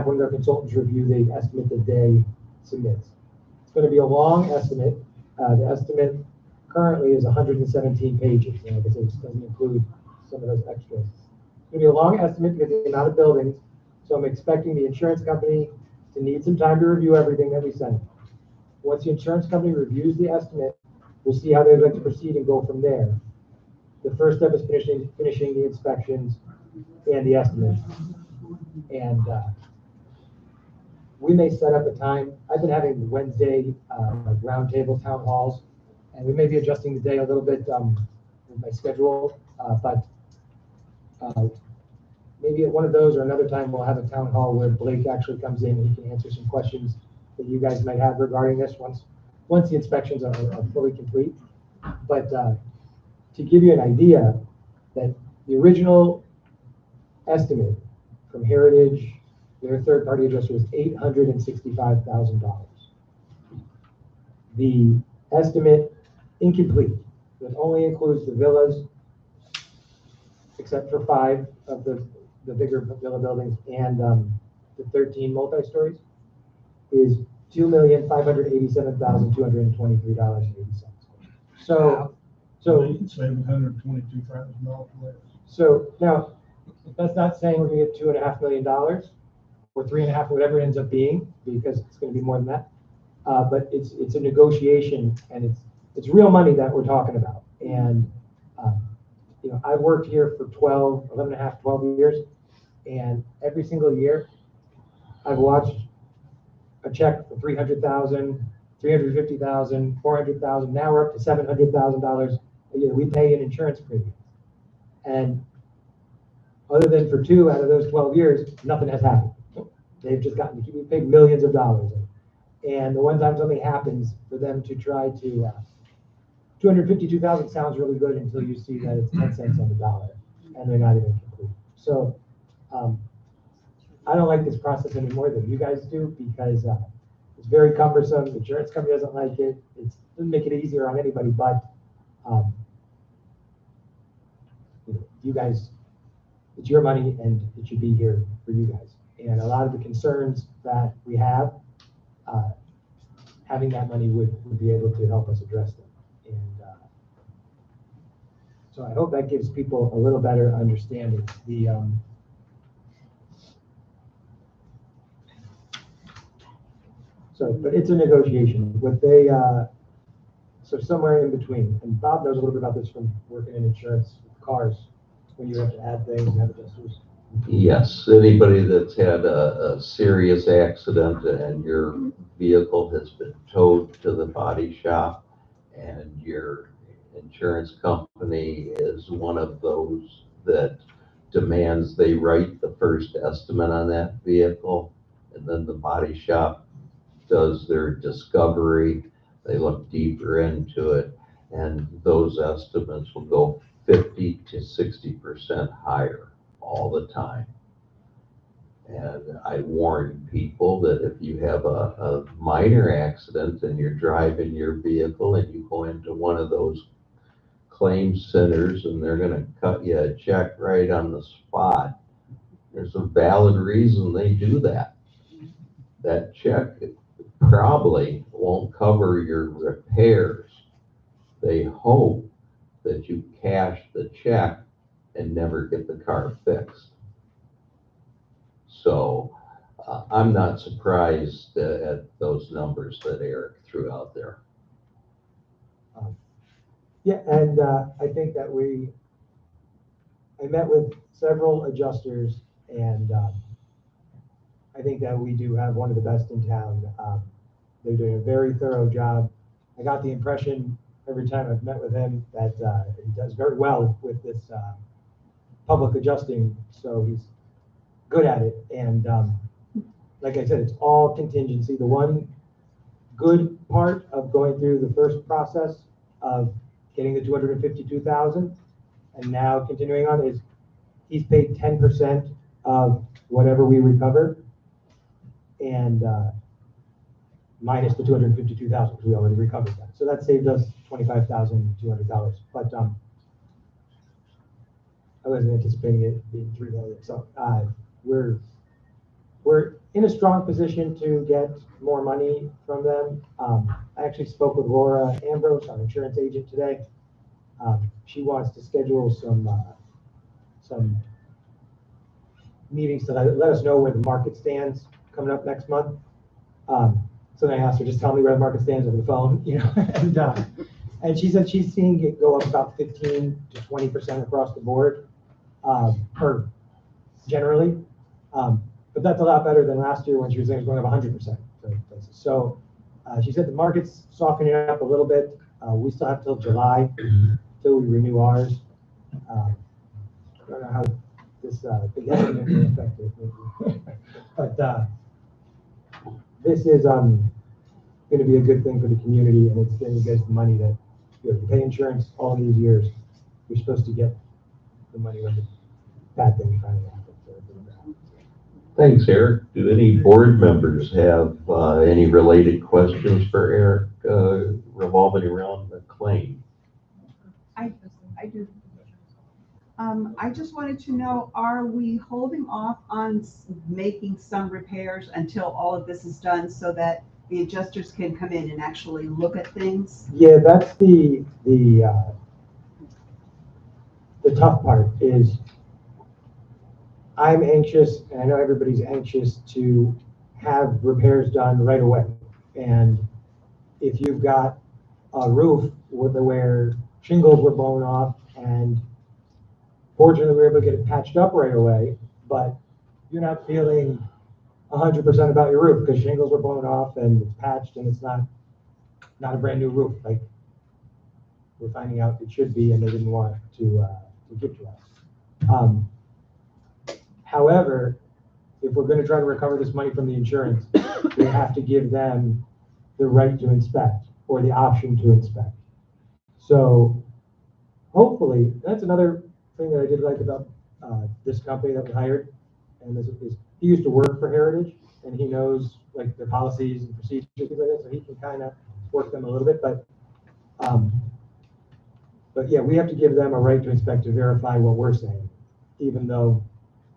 one of their consultants review the estimate that they submits. It's going to be a long estimate. The estimate currently is 117 pages. And like I said, it doesn't include some of those extras. It's going to be a long estimate because of the amount of buildings. So I'm expecting the insurance company to need some time to review everything that we send. Once the insurance company reviews the estimate, we'll see how they'd like to proceed and go from there. The first step is finishing the inspections and the estimates. And we may set up a time. I've been having Wednesday roundtable town halls, and we may be adjusting the day a little bit with my schedule, but maybe at one of those or another time we'll have a town hall where Blake actually comes in and he can answer some questions that you guys might have regarding this once the inspections are fully complete. But to give you an idea, that the original estimate from Heritage, their third-party adjuster, was $865,000. The estimate incomplete, that only includes the villas, except for 5 of the bigger villa buildings and the 13 multi-stories, is $2,587,223.80. So $722,000 less. So now, that's not saying we're going to get $2.5 million or 3.5, whatever it ends up being, because it's going to be more than that. But it's a negotiation, and it's real money that we're talking about. And I've worked here for 12 years, and every single year I've watched a check for $300,000, $350,000, $400,000. Now we're up to $700,000 a year. We pay an insurance premium, and other than for 2 out of those 12 years, nothing has happened. They've just we paid millions of dollars, and the one time something happens, for them to try to $252,000 sounds really good until you see that it's 10 cents on the dollar, and they're not even complete. So I don't like this process any more than you guys do, because it's very cumbersome. The insurance company doesn't like it. It doesn't make it easier on anybody, but you guys, it's your money, and it should be here for you guys. And a lot of the concerns that we have, having that money would be able to help us address them. And so I hope that gives people a little better understanding. So, but it's a negotiation. What they, so somewhere in between, and Bob knows a little bit about this from working in insurance with cars, when you have to add things and have adjusters. Yes, anybody that's had a serious accident and your vehicle has been towed to the body shop and your insurance company is one of those that demands they write the first estimate on that vehicle, and then the body shop does their discovery, they look deeper into it, and those estimates will go 50 to 60% higher all the time. And I warn people that if you have a minor accident and you're driving your vehicle and you go into one of those claim centers and they're gonna cut you a check right on the spot, there's a valid reason they do that. That check probably won't cover your repairs. They hope that you cash the check and never get the car fixed. So I'm not surprised at those numbers that Eric threw out there. Yeah, and I think that I met with several adjusters, and I think that we do have one of the best in town. They're doing a very thorough job. I got the impression every time I've met with him that he does very well with this public adjusting, so he's good at it. And like I said, it's all contingency. The one good part of going through the first process of getting the 252,000 and now continuing on is he's paid 10% of whatever we recover, and minus the 252,000 because we already recovered that. So that saved us $25,200. But I wasn't anticipating it being $3 million. So we're in a strong position to get more money from them. I actually spoke with Laura Ambrose, our insurance agent, today. She wants to schedule some meetings to let us know where the market stands coming up next month. So I asked her, just tell me where the market stands over the phone, you know, and she said she's seeing it go up about 15 to 20% across the board, or generally. But that's a lot better than last year when she was saying it was going up 100%. So she said the market's softening up a little bit. We still have till July till we renew ours. I don't know how this big estimate will affect it, but this is going to be a good thing for the community, and it's getting you guys the money that you pay insurance all these years. You're supposed to get the money when the bad thing finally happens. Thanks, Eric. Do any board members have any related questions for Eric revolving around the claim? I do. I just wanted to know, are we holding off on making some repairs until all of this is done so that the adjusters can come in and actually look at things? Yeah, that's the tough part is I'm anxious, and I know everybody's anxious to have repairs done right away. And if you've got a roof where shingles were blown off, and fortunately we were able to get it patched up right away, but you're not feeling 100% about your roof because shingles were blown off and it's patched and it's not a brand new roof like we're finding out it should be, and they didn't want to give to us. However, if we're going to try to recover this money from the insurance, we have to give them the right to inspect or the option to inspect. So hopefully, that's another thing that I did like about this company that we hired. And this is, he used to work for Heritage, and he knows like their policies and procedures, things like that, so he can kind of work them a little bit. But yeah, we have to give them a right to inspect to verify what we're saying, even though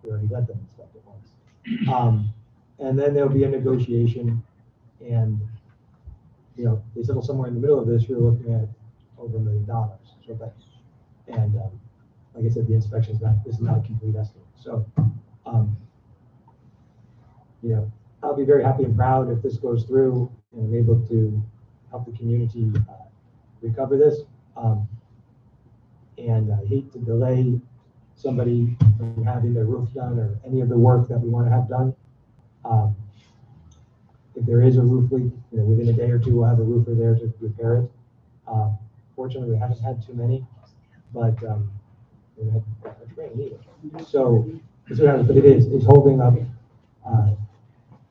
we already let them inspect it once. And then there'll be a negotiation, and you know, they settle somewhere in the middle of this. You're looking at over $1 million. So that, and like I said, the inspection is not a complete estimate. So you know, I'll be very happy and proud if this goes through and I'm able to help the community recover this. And I hate to delay somebody from having their roof done or any of the work that we want to have done. If there is a roof leak, within a day or two, we'll have a roofer there to repair it. Fortunately, we haven't had too many, but we had much rain either. So, but it's holding up.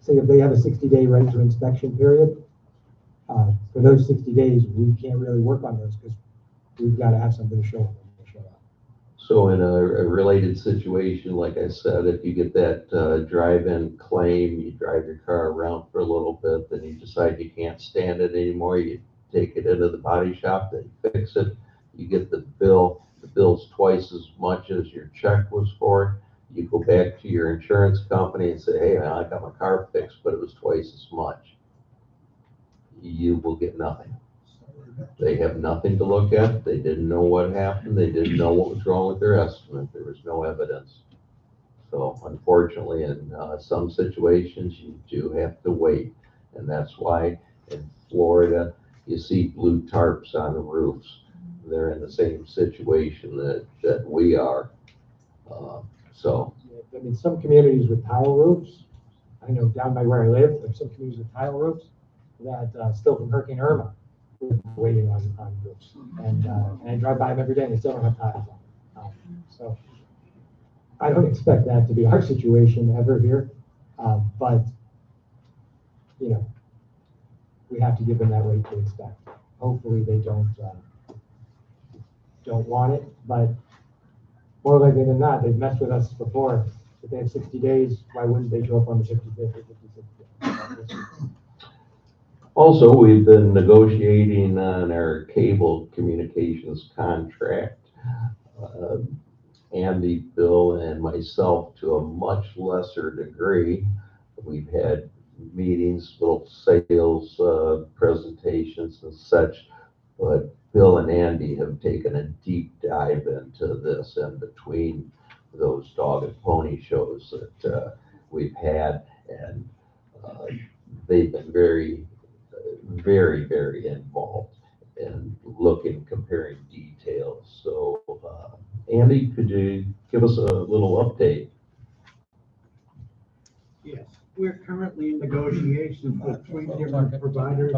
Say if they have a 60-day right to inspection period, for those 60 days, we can't really work on those because we've got to have something to show them when they show up. So in a related situation, like I said, if you get that drive-in claim, you drive your car around for a little bit, then you decide you can't stand it anymore, you take it into the body shop, they fix it, you get the bill. The bill's twice as much as your check was for. You go back to your insurance company and say, hey, I got my car fixed, but it was twice as much. You will get nothing. They have nothing to look at. They didn't know what happened. They didn't know what was wrong with their estimate. There was no evidence. So unfortunately, in some situations, you do have to wait. And that's why in Florida, you see blue tarps on the roofs. They're in the same situation that we are. I mean, some communities with tile roofs, I know down by where I live, there's some communities with tile roofs that still from Hurricane Irma, we're waiting on roofs. And I drive by them every day and they still don't have tiles on. So I don't expect that to be our situation ever here. But, we have to give them that right to inspect. Hopefully they don't want it, but more likely than not, they've messed with us before. If they have 60 days, why wouldn't they show up on the 55th or 56th day? Also, we've been negotiating on our cable communications contract. Andy, Bill, and myself to a much lesser degree. We've had meetings, little sales presentations and such, but Bill and Andy have taken a deep dive into this, and between those dog and pony shows that we've had, and they've been very, very involved in looking, comparing details. So, Andy, could you give us a little update? Yes, we're currently in negotiations with 3 different providers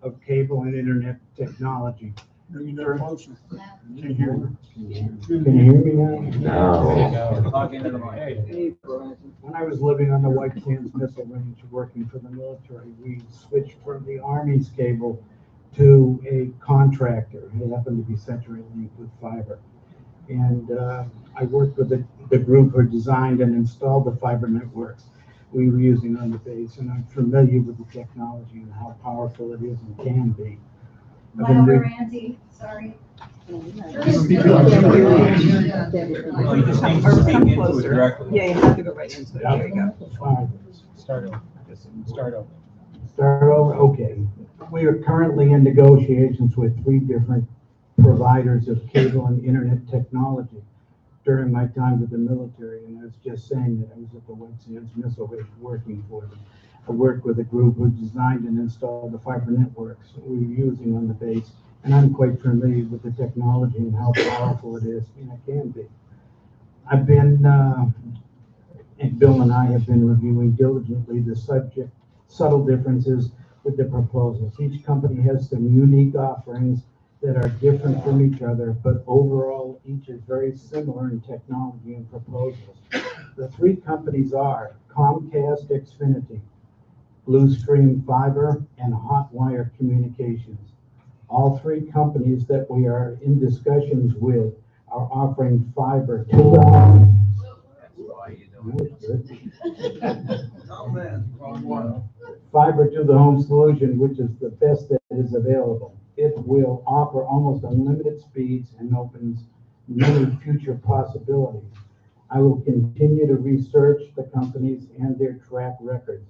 of cable and internet technology. Can you hear me now? When I was living on the White Sands Missile Range, working for the military, we switched from the Army's cable to a contractor. It happened to be CenturyLink with fiber. And I worked with the group who designed and installed the fiber networks we were using on the base, and I'm familiar with the technology and how powerful it is and can be. Louder, Andy, sorry. You just need to speak into it directly. Yeah, you have to go right into it. There you go. Fine. Start over, okay. We are currently in negotiations with 3 different providers of cable and internet technology during my time with the military, and I was just saying that I was at the White Sands Missile Range working for them. I worked with a group who designed and installed the fiber networks we were using on the base, and I'm quite familiar with the technology and how powerful it is, and it can be. I've been, and Bill and I have been reviewing diligently the subtle differences with the proposals. Each company has some unique offerings that are different from each other, but overall, each is very similar in technology and proposals. The 3 companies are Comcast Xfinity, Bluestream Fiber, and Hotwire Communications. All 3 companies that we are in discussions with are offering fiber to the home. Fiber to the home solution, which is the best that is available. It will offer almost unlimited speeds and opens many future possibilities. I will continue to research the companies and their track records.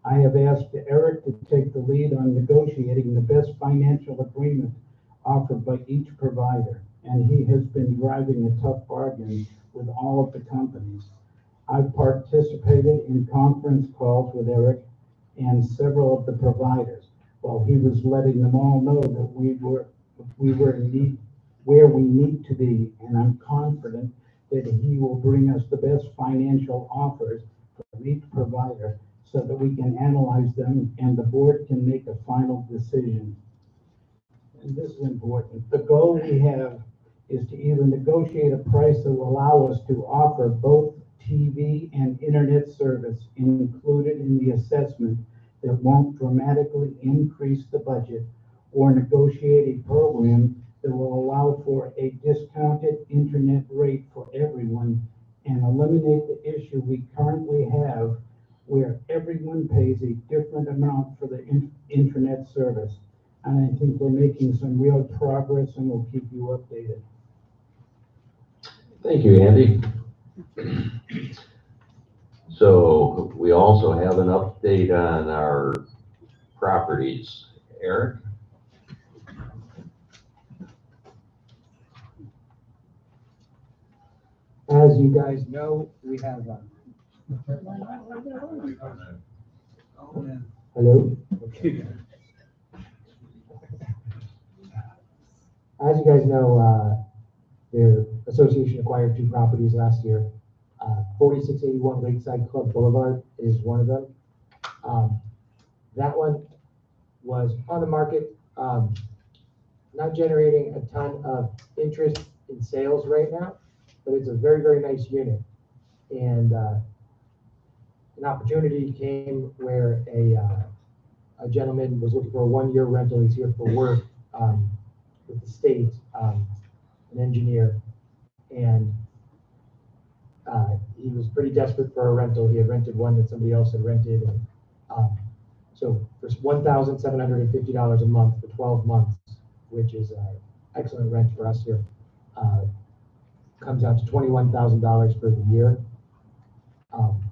I have asked Eric to take the lead on negotiating the best financial agreement offered by each provider, and he has been driving a tough bargain with all of the companies. I've participated in conference calls with Eric and several of the providers, while he was letting them all know that we were in need, where we need to be, and I'm confident that he will bring us the best financial offers for each provider so that we can analyze them and the board can make a final decision. And this is important. The goal we have is to either negotiate a price that will allow us to offer both TV and internet service included in the assessment that won't dramatically increase the budget, or negotiate a program that will allow for a discounted internet rate for everyone and eliminate the issue we currently have where everyone pays a different amount for the internet service. And I think we're making some real progress, and we'll keep you updated. Thank you, Andy. So we also have an update on our properties. Eric? As you guys know, we have, hello? Okay. As you guys know, their association acquired 2 properties last year. 4681 Lakeside Club Boulevard is one of them. That one was on the market, not generating a ton of interest in sales right now, but it's a very, very nice unit. And an opportunity came where a gentleman was looking for a 1-year rental. He's here for work with the state, an engineer, and he was pretty desperate for a rental. He had rented one that somebody else had rented, and so for $1,750 a month for 12 months, which is excellent rent for us here, comes out to $21,000 for the year.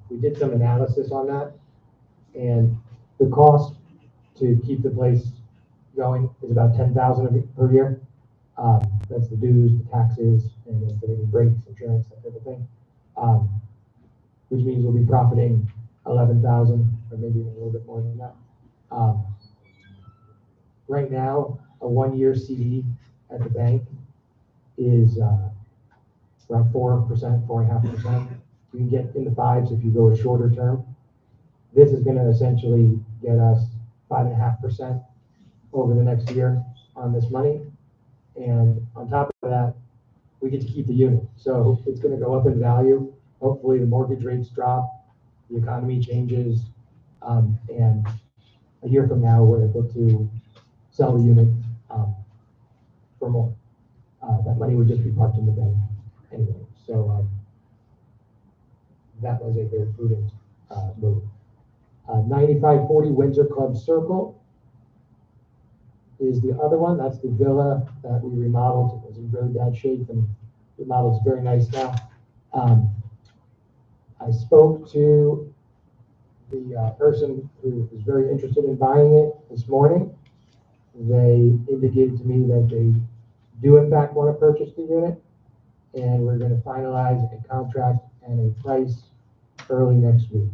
We did some analysis on that, and the cost to keep the place going is about $10,000 per year. That's the dues, the taxes, and if any breaks, insurance, that type of thing. Which means we'll be profiting $11,000 or maybe even a little bit more than that. Right now, a 1-year CD at the bank is around 4%, 4.5%. You can get in the 5s if you go a shorter term. This is going to essentially get us 5.5% over the next year on this money. And on top of that, we get to keep the unit. So it's going to go up in value. Hopefully the mortgage rates drop, the economy changes, and a year from now, we're able to sell the unit for more. That money would just be parked in the bank anyway. So that was a very prudent move. 9540 Windsor Club Circle is the other one. That's the villa that we remodeled. It was in really bad shape, and remodeled is very nice now. I spoke to the person who was very interested in buying it this morning. They indicated to me that they do in fact want to purchase the unit, and we're going to finalize a contract and a price early next week.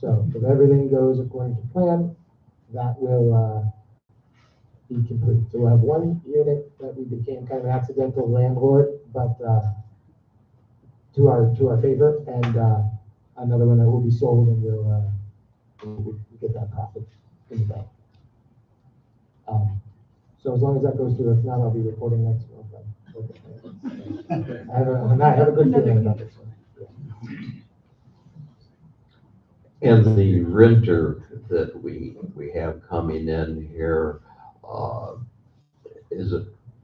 So if everything goes according to plan, that will be complete. So we'll have one unit that we became kind of an accidental landlord, but to our favor, and another one that will be sold, and we'll get that profit in the bank. So as long as that goes through, if not, I'll be reporting next month. I have a good feeling about this one. And the renter that we have coming in here,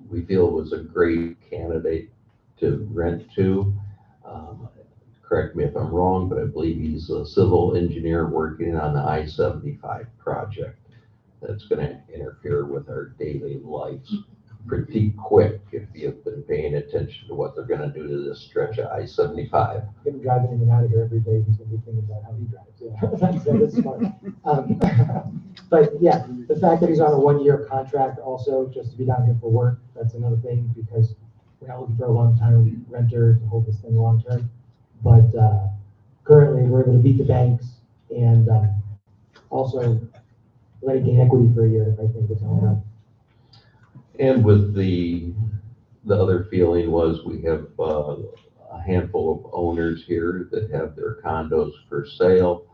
we feel was a great candidate to rent to. Correct me if I'm wrong, but I believe he's a civil engineer working on the I-75 project that's going to interfere with our daily lives pretty quick if you've been paying attention to what they're going to do to this stretch of I-75. Him driving in and out of here every day, he's going to be thinking about how he drives. Yeah, that's smart. But yeah, the fact that he's on a 1-year contract also, just to be down here for work, that's another thing, because we're not looking for a long-term renter to hold this thing long-term. But currently, we're able to beat the banks and also let it gain equity for a year, I think is all right. And with the other feeling was we have a handful of owners here that have their condos for sale.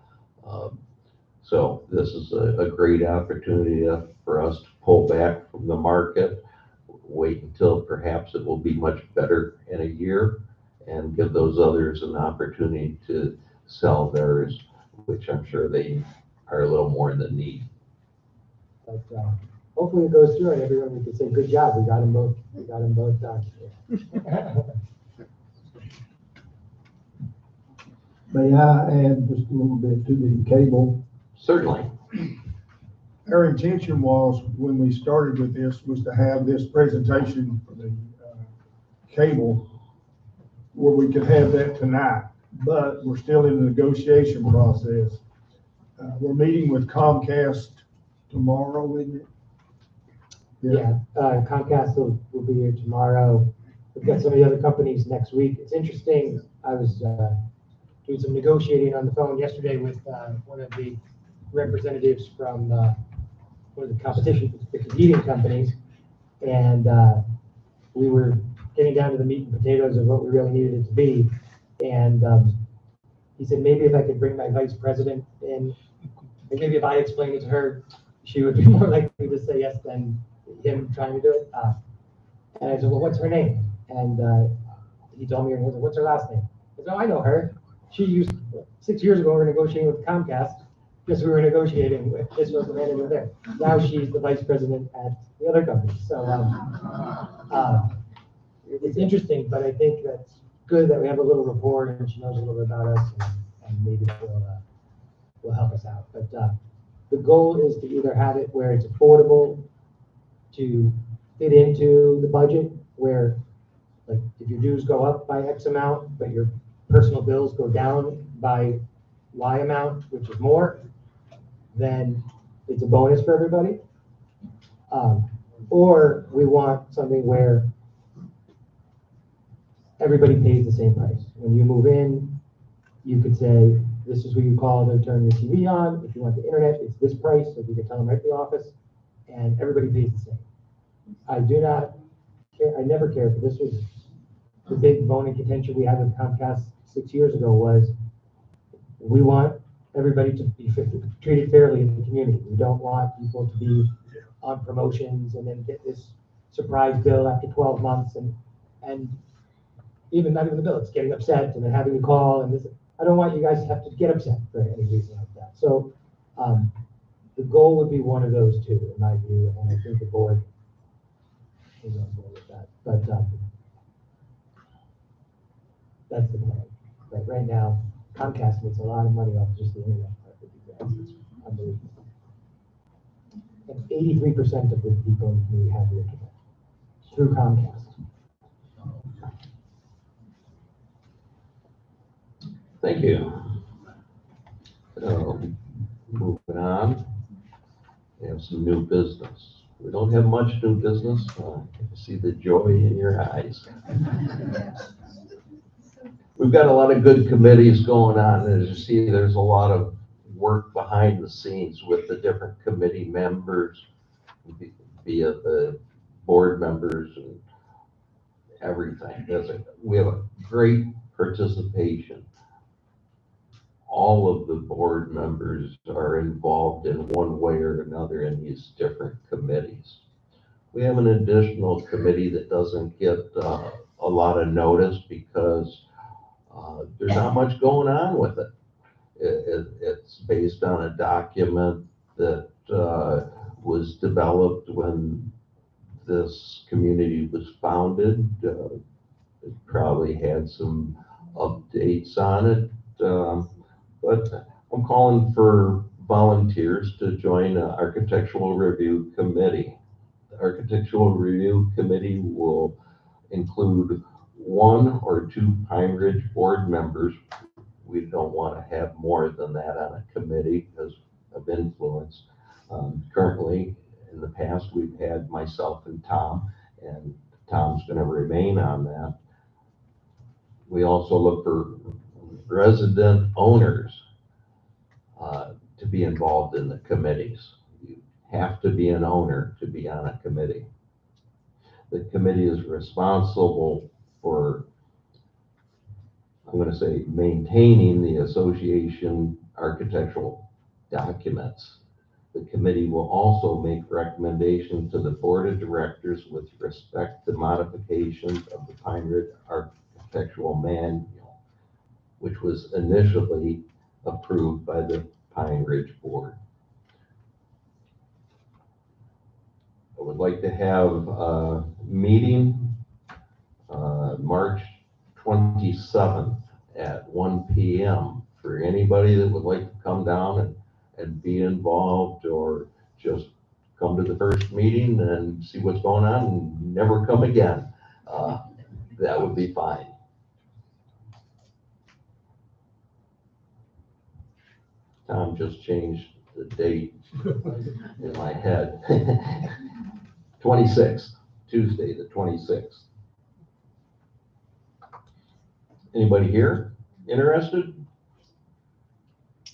So this is a great opportunity for us to pull back from the market, wait until perhaps it will be much better in a year, and give those others an opportunity to sell theirs, which I'm sure they are a little more in the need. But hopefully it goes through and everyone we can say, good job, we got them both done. May I add just a little bit to the cable? Certainly. Our intention was, when we started with this, was to have this presentation for the cable where we could have that tonight, but we're still in the negotiation process. We're meeting with Comcast tomorrow, isn't it? Yeah, Comcast will be here tomorrow. We've got some of the other companies next week. It's interesting, I was doing some negotiating on the phone yesterday with one of the representatives from one of the competition, the competing companies, and we were getting down to the meat and potatoes of what we really needed it to be. And he said, maybe if I could bring my vice president in, and maybe if I explained it to her, she would be more likely to say yes than him trying to do it. And I said, well, what's her name? And he told me her name. I said, what's her last name? I said, oh, I know her. She used, 6 years ago, we were negotiating with Comcast, because we were negotiating with, this was the manager there. Now she's the vice president at the other company. So it's interesting, but I think that's good that we have a little rapport and she knows a little bit about us, and maybe that will help us out. But the goal is to either have it where it's affordable to fit into the budget, where like if your dues go up by X amount, but your personal bills go down by Y amount, which is more, then it's a bonus for everybody. Or we want something where everybody pays the same price. When you move in, you could say, this is who you call to turn your TV on. If you want the internet, it's this price. So you can tell them right at the office, and everybody pays the same. I do not care, I never cared, but this was the big bone in contention we had with Comcast 6 years ago was we want everybody to be treated fairly in the community. We don't want people to be on promotions and then get this surprise bill after 12 months and even not even the bill, it's getting upset and then having to call and this. I don't want you guys to have to get upset for any reason like that. So the goal would be one of those two, in my view, and I think the board is on board with that. But that's the plan. But right now, Comcast makes a lot of money off just the internet part with you guys. It's unbelievable. And 83% of the people in the community have the internet through Comcast. Thank you. Moving on, we have some new business. We don't have much new business. I see the joy in your eyes. We've got a lot of good committees going on. As you see, there's a lot of work behind the scenes with the different committee members, via the board members and everything. We have a great participation. All of the board members are involved in one way or another in these different committees. We have an additional committee that doesn't get a lot of notice because there's not much going on with it. It's based on a document that was developed when this community was founded. It probably had some updates on it. But I'm calling for volunteers to join an architectural review committee. The architectural review committee will include 1 or 2 Pine Ridge board members. We don't want to have more than that on a committee because of influence. Currently, in the past, we've had myself and Tom, and Tom's going to remain on that. We also look for resident owners to be involved in the committees. You have to be an owner to be on a committee. The committee is responsible for, I'm going to say, maintaining the association architectural documents. The committee will also make recommendations to the board of directors with respect to modifications of the Pine Ridge Architectural Manual, which was initially approved by the Pine Ridge Board. I would like to have a meeting March 27th at 1 p.m. for anybody that would like to come down and be involved, or just come to the first meeting and see what's going on and never come again. That would be fine. Tom just changed the date in my head. 26th, Tuesday, the 26th. Anybody here interested?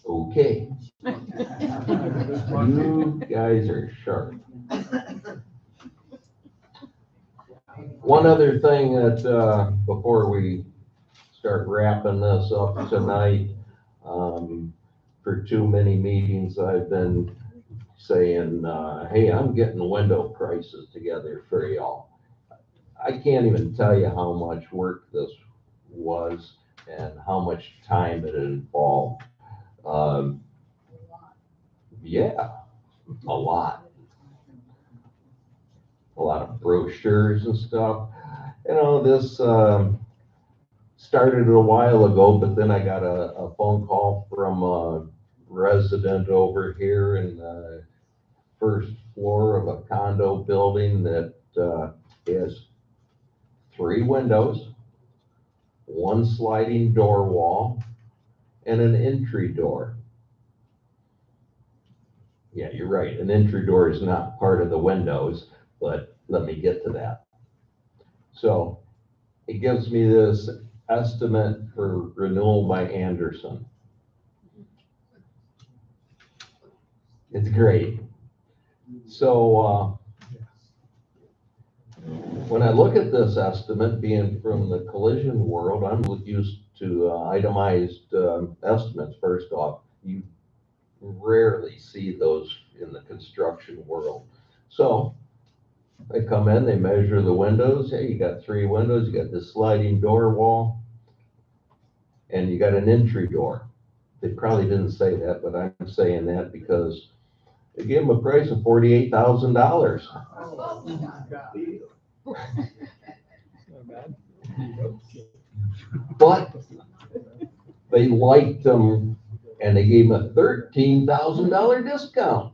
Okay. You guys are sharp. One other thing that, before we start wrapping this up tonight, for too many meetings, I've been saying, hey, I'm getting window prices together for y'all. I can't even tell you how much work this was and how much time it involved. Yeah, a lot. A lot of brochures and stuff. You know, this started a while ago, but then I got a phone call from a resident over here in the first floor of a condo building that has 3 windows, 1 sliding door wall, and an entry door. Yeah, you're right. An entry door is not part of the windows, but let me get to that. So it gives me this estimate for renewal by Anderson. It's great. So when I look at this estimate, being from the collision world, I'm used to itemized estimates. First off, you rarely see those in the construction world. So they come in, they measure the windows. Hey, you got 3 windows, you got this sliding door wall, and you got an entry door. They probably didn't say that, but I'm saying that because they gave them a price of $48,000. But they liked them, and they gave them a $13,000 discount.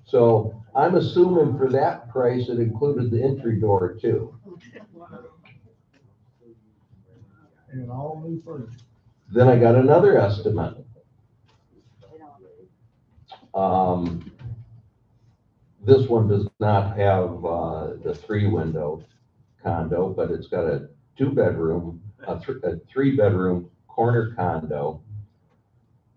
So I'm assuming for that price, it included the entry door too. And all new furniture. Then I got another estimate. This one does not have the 3-window condo, but it's got a 2-bedroom, a 3-bedroom corner condo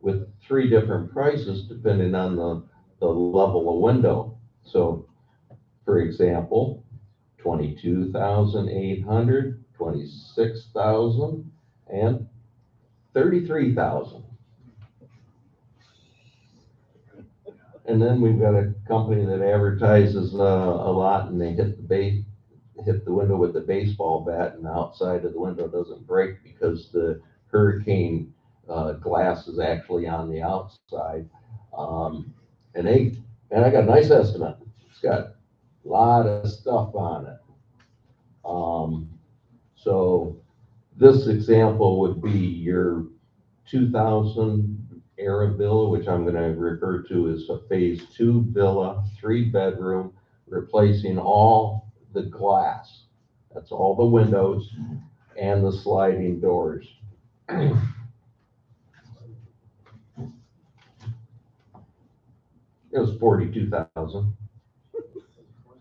with 3 different prices depending on the level of window. So, for example, 22,800, 26,000, and 33,000. And then we've got a company that advertises a lot, and they hit the window with the baseball bat, and the outside of the window doesn't break because the hurricane glass is actually on the outside. And I got a nice estimate. It's got a lot of stuff on it. So this example would be your 2000 era villa, which I'm going to refer to as a phase 2 villa, 3-bedroom, replacing all the glass. That's all the windows and the sliding doors. It was 42,000.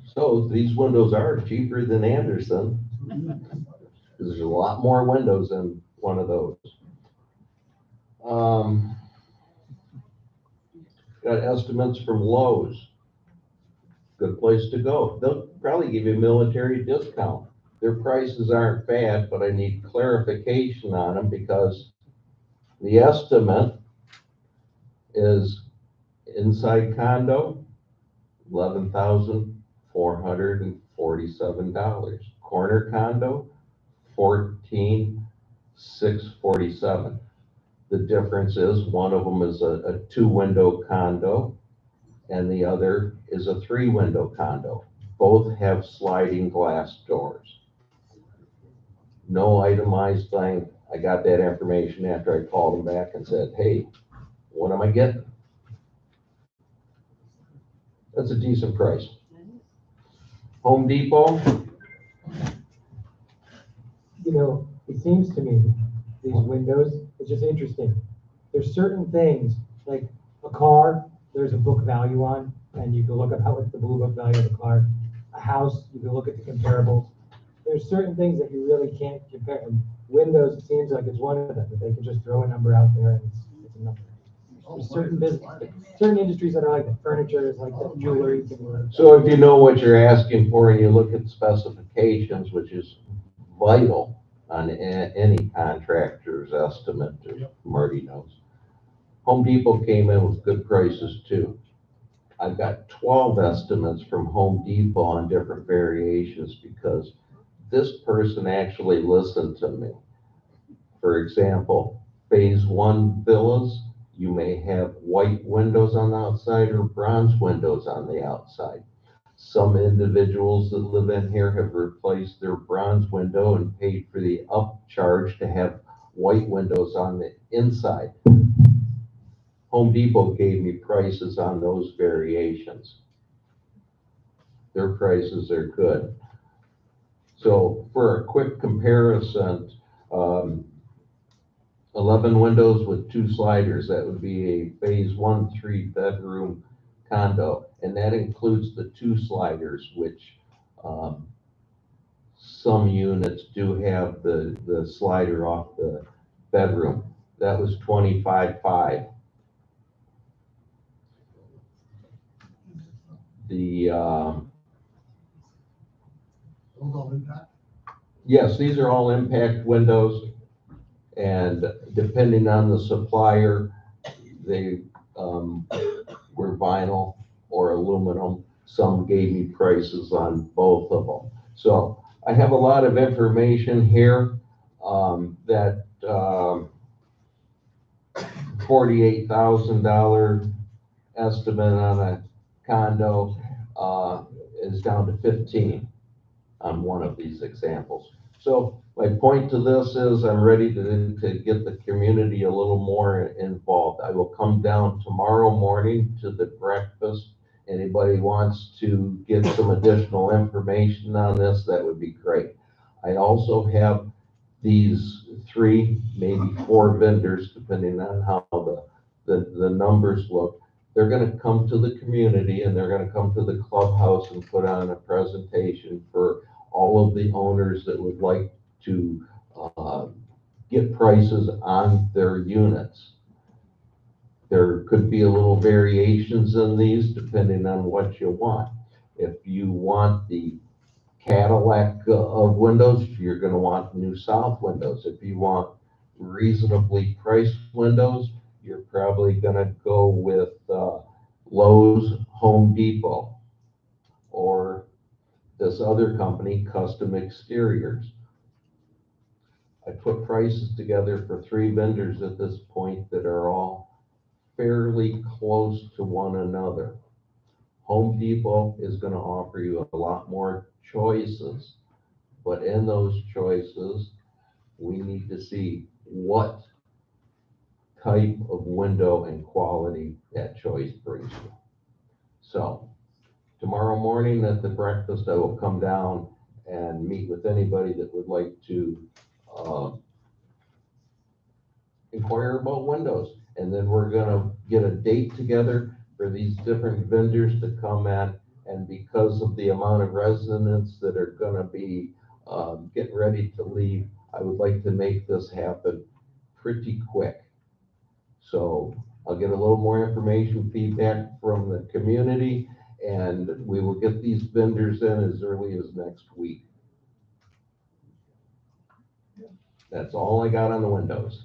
So these windows are cheaper than Anderson, because there's a lot more windows one of those. Um, got estimates from Lowe's. Good place to go. They'll probably give you a military discount. Their prices aren't bad, but I need clarification on them because the estimate is inside condo, $11,447. Corner condo, $14,647. The difference is one of them is a two-window condo and the other is a three-window condo. Both have sliding glass doors. No itemized thing. I got that information after I called them back and said, hey, what am I getting? That's a decent price. Home Depot, You know, it seems to me, these windows, it's just interesting. There's certain things, like a car, there's a book value on, and you can look up what's the blue book value of the car. A house, you can look at the comparables. There's certain things that you really can't compare. And windows, it seems like it's one of them, that they can just throw a number out there and it's a number. There's certain certain industries that are like that. Furniture is like that, jewelry. so if you know what you're asking for and you look at specifications, which is vital on any contractor's estimate, as Marty knows. Home Depot came in with good prices too. I've got 12 estimates from Home Depot on different variations because this person actually listened to me. For example, phase one villas, you may have white windows on the outside or bronze windows on the outside. Some individuals that live in here have replaced their bronze window and paid for the upcharge to have white windows on the inside. Home Depot gave me prices on those variations. Their prices are good. So for a quick comparison, 11 windows with 2 sliders, that would be a phase 1 3-bedroom condo. And that includes the 2 sliders, which some units do have the slider off the bedroom. That was $25,500. The yes, these are all impact windows, and depending on the supplier, they were vinyl or aluminum. Some gave me prices on both of them. So I have a lot of information here that $48,000 estimate on a condo is down to 15 on one of these examples. So my point to this is I'm ready to get the community a little more involved. I will come down tomorrow morning to the breakfast. Anybody wants to get some additional information on this, that would be great. I also have these 3, maybe 4 vendors, depending on how the numbers look. They're gonna come to the community and they're gonna come to the clubhouse and put on a presentation for all of the owners that would like to get prices on their units. There could be a little variations in these depending on what you want. If you want the Cadillac of windows, you're gonna want New South windows. If you want reasonably priced windows, you're probably gonna go with Lowe's, Home Depot, or this other company, Custom Exteriors. I put prices together for 3 vendors at this point that are all fairly close to one another. Home Depot is going to offer you a lot more choices, but in those choices, we need to see what type of window and quality that choice brings you. So tomorrow morning at the breakfast, I will come down and meet with anybody that would like to inquire about windows. And then we're gonna get a date together for these different vendors to come in. And because of the amount of residents that are gonna be getting ready to leave, I would like to make this happen pretty quick. So I'll get a little more information, feedback from the community, and we will get these vendors in as early as next week. That's all I got on the windows.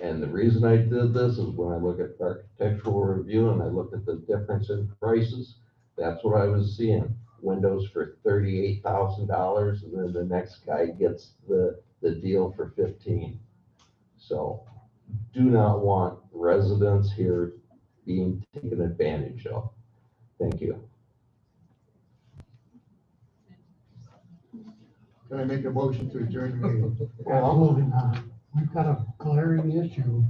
And the reason I did this is when I look at architectural review and I looked at the difference in prices, that's what I was seeing. Windows for $38,000, and then the next guy gets the deal for 15. So do not want residents here being taken advantage of. Thank you. Can I make a motion to adjourn the meeting? Absolutely not. We've got a glaring issue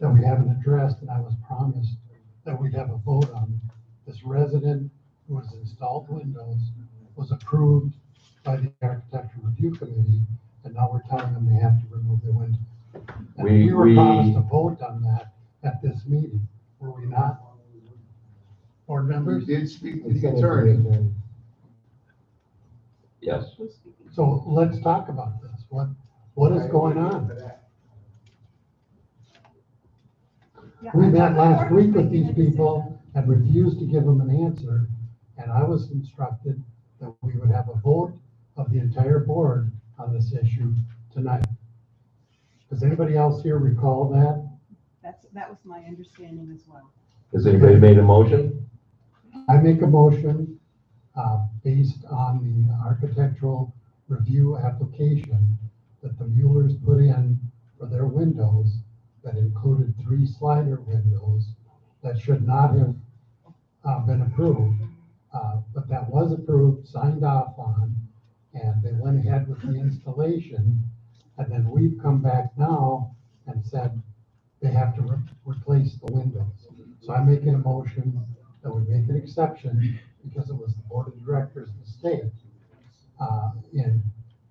that we haven't addressed, and I was promised that we'd have a vote on. This resident who has installed windows was approved by the architectural review committee, and now we're telling them they have to remove their windows. And we were promised a vote on that at this meeting, were we not? Board We members? did speak to the attorney. Yes. So let's talk about this. What is going on? We met last week with these people and refused to give them an answer, and I was instructed that we would have a vote of the entire board on this issue tonight. Does anybody else here recall that? That was my understanding as well. Has anybody made a motion? I make a motion, based on the architectural review application that the Muellers put in for their windows that included 3 slider windows that should not have been approved, but that was approved, signed off on, and they went ahead with the installation. And then we've come back now and said they have to replace the windows. So I'm making a motion that we make an exception because it was the board of directors mistake in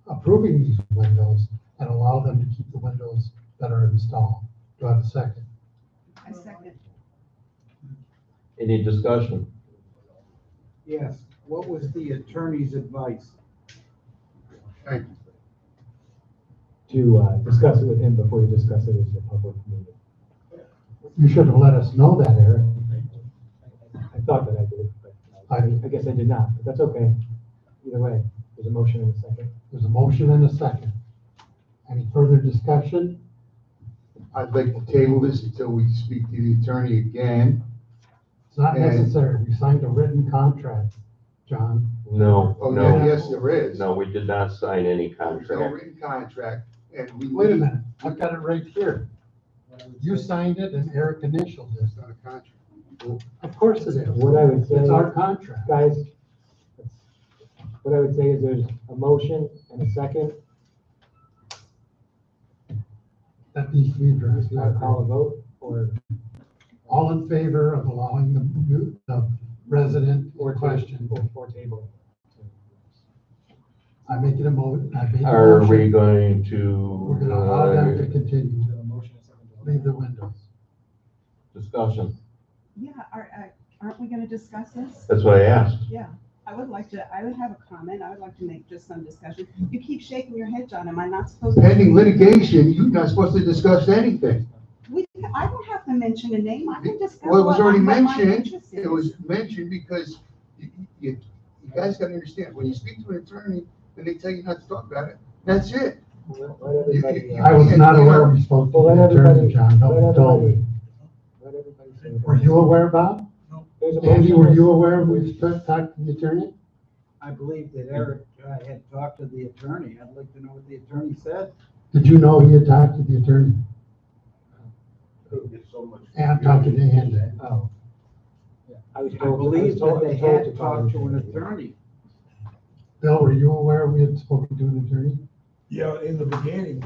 approving these windows and allow them to keep the windows that are installed. Do I have a second? I second. Any discussion? Yes, what was the attorney's advice? Thank you. To discuss it with him before you discuss it as a public meeting. You should have let us know that, Eric. I thought that I did, but I guess I did not, but that's okay. Either way, there's a motion in a second. There's a motion and a second. Any further discussion? I'd like to table this until we speak to the attorney again. It's not And- necessary. We signed a written contract, John. No, Oh, no, yeah, yes, there is. no, we did not sign any There's no contract. written contract, and we. Wait a minute, I've got it right here. You signed it and Eric initialed it. It's not a contract. Of course it is. What I would say, It's our contract. guys, what I would say is there's a motion and a second. That needs to be addressed. You want to call a vote or All in favor of allowing the resident or question? or table? I make it a I made a Are we motion. going to? We're gonna allow them to continue. Leave the windows. Discussion. Yeah, aren't we gonna discuss this? That's what I asked. Yeah, I would have a comment. I would like to make just some discussion. You keep shaking your head, John. Am I not supposed to? Pending litigation, you're not supposed to discuss anything. I don't have to mention a name. I can discuss. Well, it was already what my mentioned, interest it is. was mentioned because you guys gotta understand, when you speak to an attorney and they tell you not to talk about it, that's it. Let everybody, I was not aware we spoke to Well, the let attorney, everybody, John. Nobody told me. let everybody say it. Were you aware, Bob? There's a Andy, motion. were you aware we talked to the attorney? I believe that Eric had talked to the attorney. I'd like to know what the attorney said. Did you know he had talked to the attorney? And I'm talking to Andy. Oh. Yeah, I was I told. believe that they had call talked to an the attorney. Bill, were you aware we had spoken to an attorney? Yeah, in the beginning.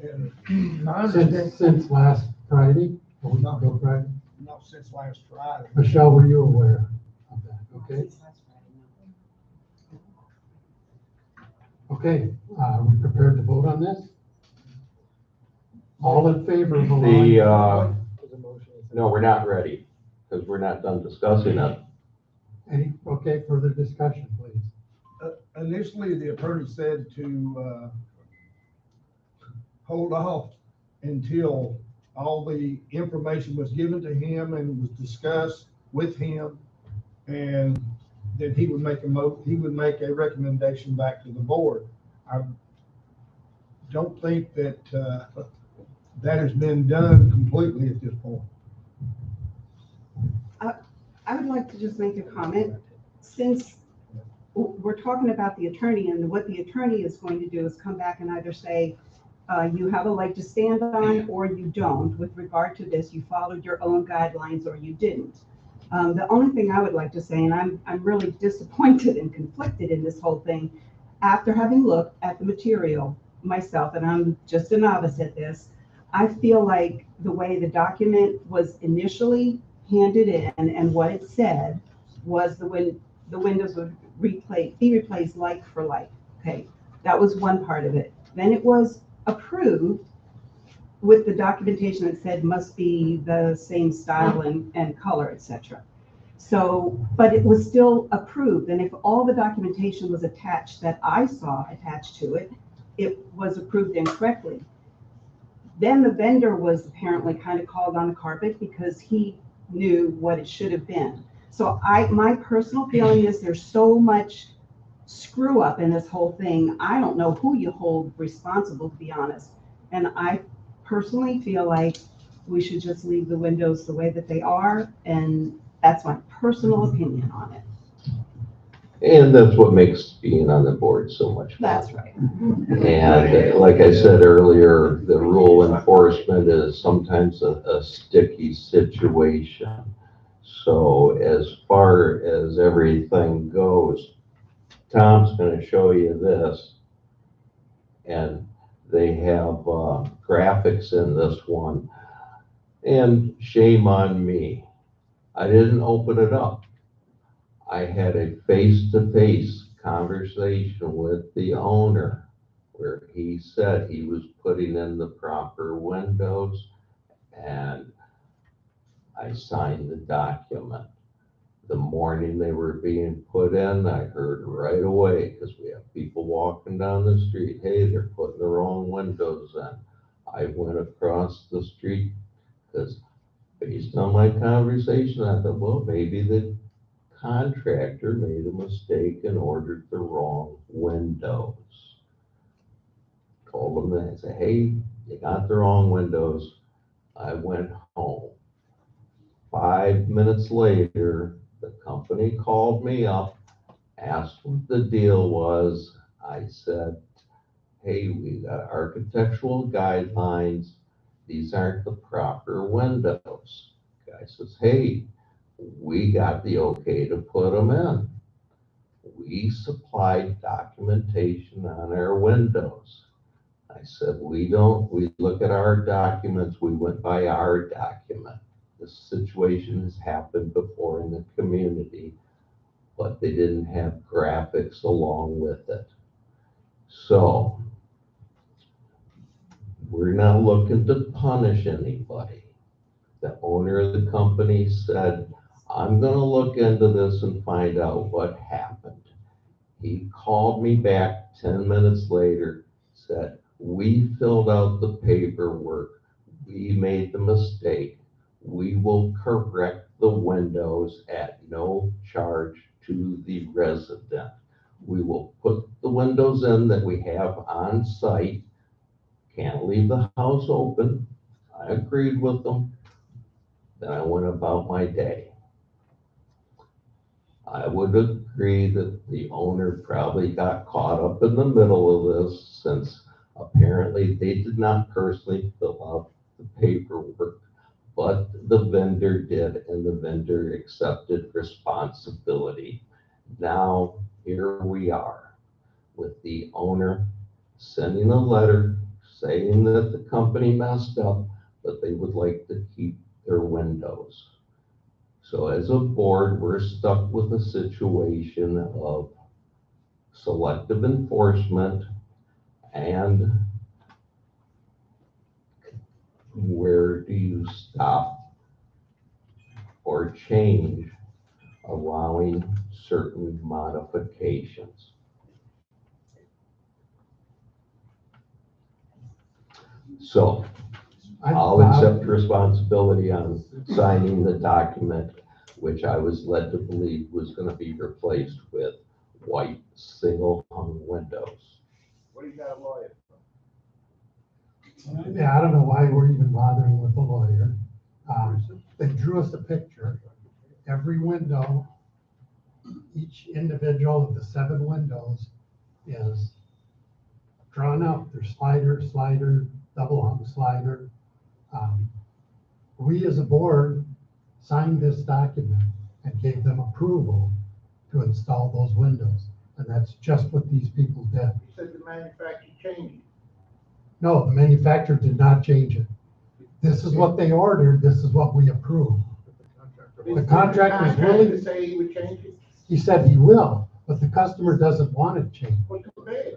And I understand, Since last Friday, a week ago Friday? not since last Friday. Michelle, were you aware of that? Okay. Okay, are we prepared to vote on this? All in favor of allowing? The, There's a motion. no, we're not ready, because we're not done discussing it. Okay, further discussion, please. initially, the attorney said to, hold off until all the information was given to him and was discussed with him, and that he would make he would make a recommendation back to the board. I don't think that, that has been done completely at this point. I would like to just make a comment. Since we're talking about the attorney, and what the attorney is going to do is come back and either say, you have a leg to stand on or you don't. With regard to this, you followed your own guidelines or you didn't. The only thing I would like to say, and I'm really disappointed and conflicted in this whole thing, after having looked at the material myself, and I'm just a novice at this, I feel like the way the document was initially handed in and what it said was the windows would be replaced like for like. Okay, that was one part of it. Then it was approved with the documentation that said must be the same style and color, etc. So, but it was still approved, and if all the documentation was attached that I saw attached to it, it was approved incorrectly. Then the vendor was apparently kind of called on the carpet because he knew what it should have been. So my personal feeling is there's so much screw up in this whole thing. I don't know who you hold responsible, to be honest. And I personally feel like we should just leave the windows the way that they are, and that's my personal opinion on it. And that's what makes being on the board so much fun. That's right. And like I said earlier, the rule enforcement is sometimes a sticky situation. So as far as everything goes, Tom's going to show you this, and they have graphics in this one, and shame on me. I didn't open it up. I had a face-to-face conversation with the owner where he said he was putting in the proper windows, and I signed the document. The morning they were being put in, I heard right away, because we have people walking down the street, hey, they're putting the wrong windows in. I went across the street because based on my conversation, I thought, well, maybe the contractor made a mistake and ordered the wrong windows. Told them that, I said, hey, you got the wrong windows. I went home. 5 minutes later, the company called me up, asked what the deal was. I said, hey, we got architectural guidelines. These aren't the proper windows. Guy says, hey, we got the okay to put them in. We supplied documentation on our windows. I said, we look at our documents, we went by our document. This situation has happened before in the community, but they didn't have graphics along with it. So we're not looking to punish anybody. The owner of the company said, I'm gonna look into this and find out what happened. He called me back 10 minutes later, said, we filled out the paperwork. We made the mistake. We will correct the windows at no charge to the resident. We will put the windows in that we have on site. Can't leave the house open. I agreed with them. Then I went about my day. I would agree that the owner probably got caught up in the middle of this, since apparently they did not personally fill out the paperwork, but the vendor did, and the vendor accepted responsibility. Now, here we are with the owner sending a letter saying that the company messed up, but they would like to keep their windows. So as a board, we're stuck with a situation of selective enforcement, and where do you stop or change allowing certain modifications? So I'll accept responsibility on signing the document, which I was led to believe was gonna be replaced with white single hung windows. What do you got a lawyer? Yeah, I don't know why we're even bothering with the lawyer. They drew us a picture. Every window, each individual of the 7 windows is drawn up. There's slider, double hung slider. We as a board signed this document and gave them approval to install those windows. And that's just what these people did. You said the manufacturer changed it. No, the manufacturer did not change it. This is what they ordered, this is what we approved. The contractor's willing, To say he would change it? he said he will, but the customer doesn't want it changed. What's the bad?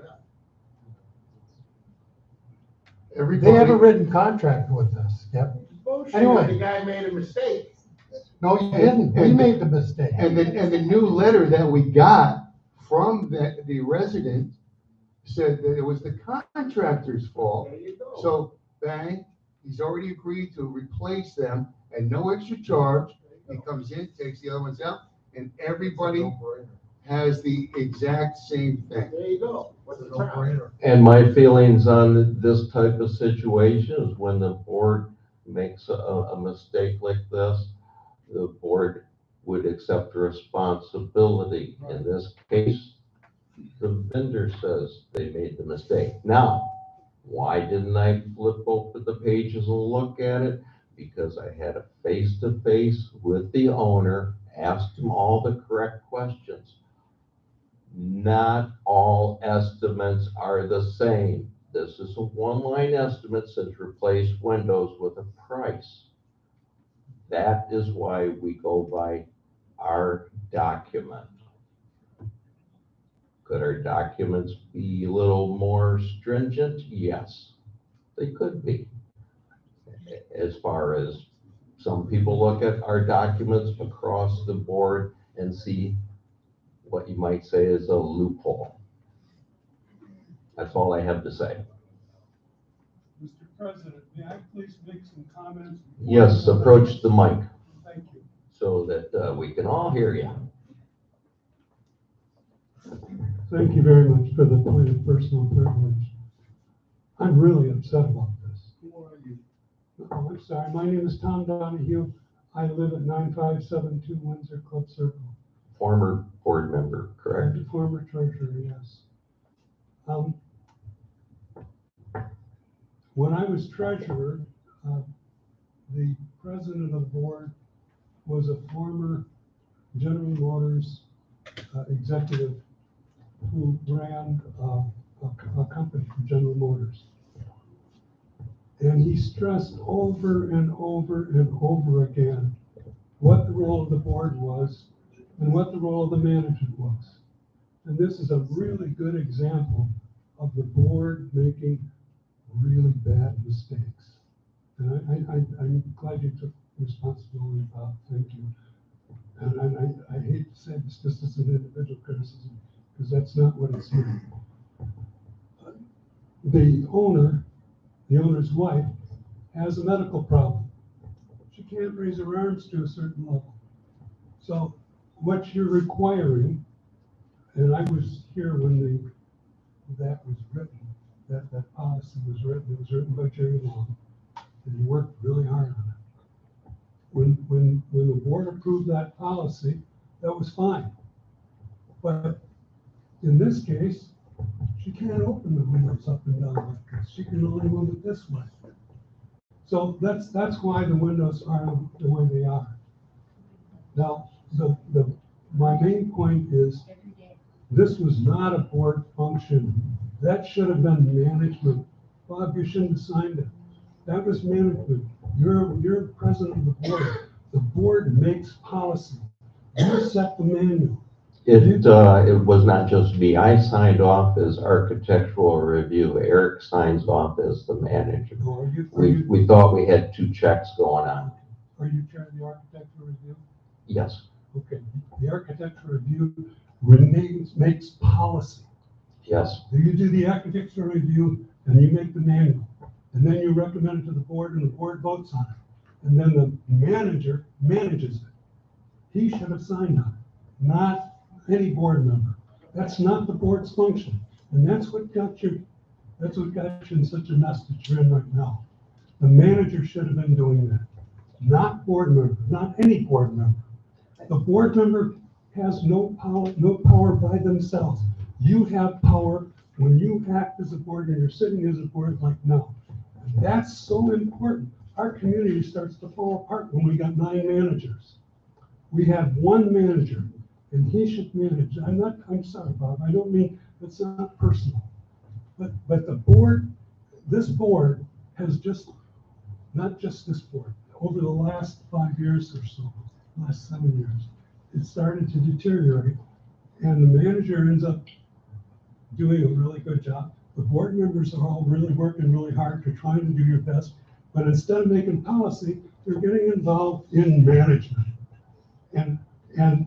They have a written contract with us, yep. Bullshit, Anyway. the guy made a mistake. No, you didn't, we made the mistake. And the new letter that we got from the resident said that it was the contractor's fault. There you go. So, bang, he's already agreed to replace them at no extra charge. He comes in, takes the other ones out, and everybody has the exact same thing. There you go. What's the problem? And my feelings on this type of situation is when the board makes a mistake like this, the board would accept responsibility. In this case, the vendor says they made the mistake. Now, why didn't I flip open the pages and look at it? Because I had a face-to-face with the owner, asked him all the correct questions. Not all estimates are the same. This is a one-line estimate, says replace windows with a price. That is why we go by our document. Could our documents be a little more stringent? Yes, they could be. As far as some people look at our documents across the board and see what you might say is a loophole. That's all I have to say. Mr. President, may I please make some comments? Yes, approach the mic Thank you. so that we can all hear you. Thank you very much for the point of personal privilege. I'm really upset about this. Who are you? Oh, I'm sorry. My name is Tom Donahue. I live at 9572 Windsor Club Circle. Former board member, correct? I'm the former treasurer, yes. When I was treasurer, the president of the board was a former General Motors executive who ran a company, General Motors. And he stressed over and over and over again what the role of the board was and what the role of the management was. And this is a really good example of the board making really bad mistakes. And I'm glad you took responsibility about it. Thank you. And I hate to say this just as an individual criticism, because that's not what it's here. The owner's wife, has a medical problem. She can't raise her arms to a certain level. So what you're requiring, and I was here when that was written, that policy was written. It was written by Jerry Long, and he worked really hard on it. When the board approved that policy, that was fine. But in this case, she can't open the windows up and down like this. She can only move it this way. So that's why the windows are the way they are. Now, my main point is, this was not a board function. That should have been management. Bob, you shouldn't have signed it. That was management. You're president of the board. The board makes policy. You set the manual. It was not just me. I signed off as architectural review. Eric signs off as the manager. We thought we had two checks going on. Are you chair of the architectural review? Yes. Okay. The architectural review makes policy. Yes. You do the architectural review and you make the manual. and then you recommend it to the board, and the board votes on it. And then the manager manages it. He should have signed on it, not any board member. That's not the board's function. And that's what got you in such a mess that you're in right now. The manager should have been doing that, not board member, not any board member. The board member has no power by themselves. You have power when you act as a board and you're sitting as a board like now. And that's so important. Our community starts to fall apart when we got 9 managers. We have 1 manager, and he should manage. I'm sorry, Bob, I don't mean, it's not personal. But the board, this board has just, not just this board, over the last 5 years or so, last 7 years, it started to deteriorate, and the manager ends up doing a really good job. The board members are all really working really hard to try to do your best, but instead of making policy, they're getting involved in management. And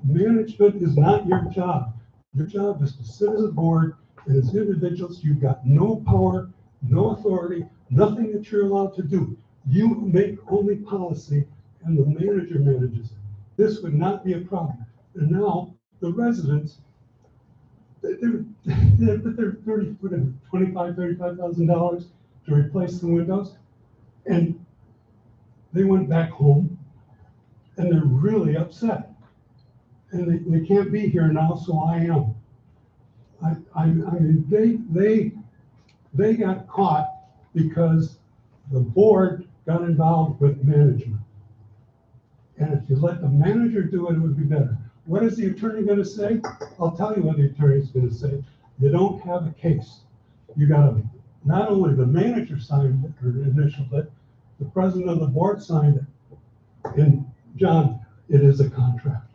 management is not your job. Your job is to sit as a board, and as individuals, you've got no power, no authority, nothing that you're allowed to do. You make only policy, and the manager manages it. This would not be a problem. And now the residents, they're $35,000 to replace the windows, and they went back home, and they're really upset. And they can't be here now, so I am. I mean, they got caught because the board got involved with management. And if you let the manager do it, it would be better. What is the attorney going to say? I'll tell you what the attorney is going to say. You don't have a case. You got to, not only the manager signed it or initialed it, the president of the board signed it. And John, it is a contract.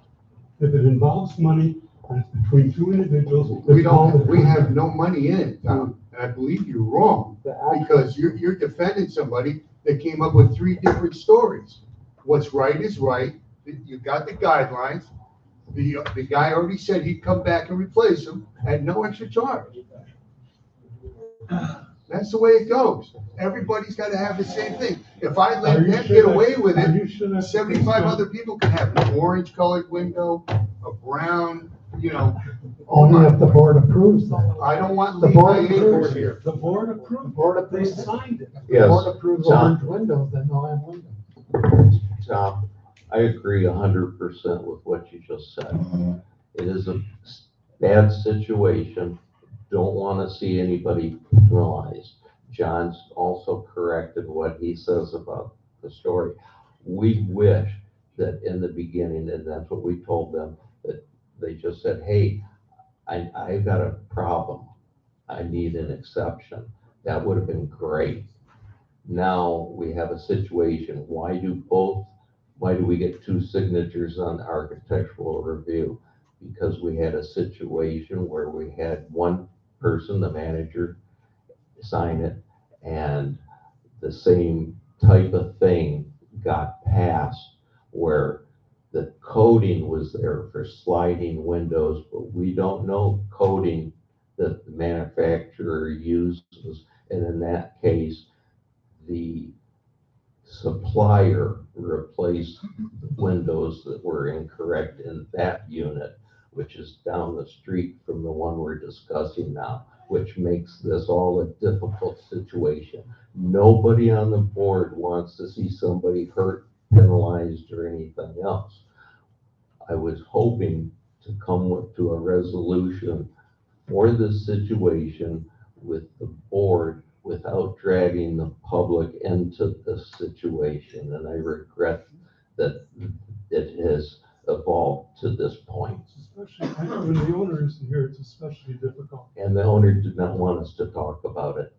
If it involves money, and it's between 2 individuals. We have no money in it, Tom, and I believe you're wrong, because you're defending somebody that came up with 3 different stories. What's right is right. You got the guidelines. The guy already said he'd come back and replace him at no extra charge. That's the way it goes. Everybody's got to have the same thing. If I let them get away with it, 75 other people can have an orange colored window, a brown, Only if the board approves that. I don't want The Lee board Diane approves here. it. The board approved. The board They approves it. signed it. The Yes, board approves Tom. orange windows, then they'll have windows. Tom, I agree 100% with what you just said. It is a bad situation. Don't want to see anybody penalized. John's also corrected what he says about the story. We wish that in the beginning, and that's what we told them, that they just said, hey, I've got a problem. I need an exception. That would have been great. Now we have a situation. Why do we get 2 signatures on architectural review? Because we had a situation where we had one person, the manager, sign it, and the same type of thing got passed where the coding was there for sliding windows, but we don't know coding that the manufacturer uses. And in that case, the supplier replaced windows that were incorrect in that unit, which is down the street from the one we're discussing now, which makes this all a difficult situation. Nobody on the board wants to see somebody hurt, penalized, or anything else. I was hoping to come to a resolution for this situation with the board without dragging the public into this situation, and I regret that it has evolved to this point. Especially when the owner isn't here, it's especially difficult. And the owner did not want us to talk about it.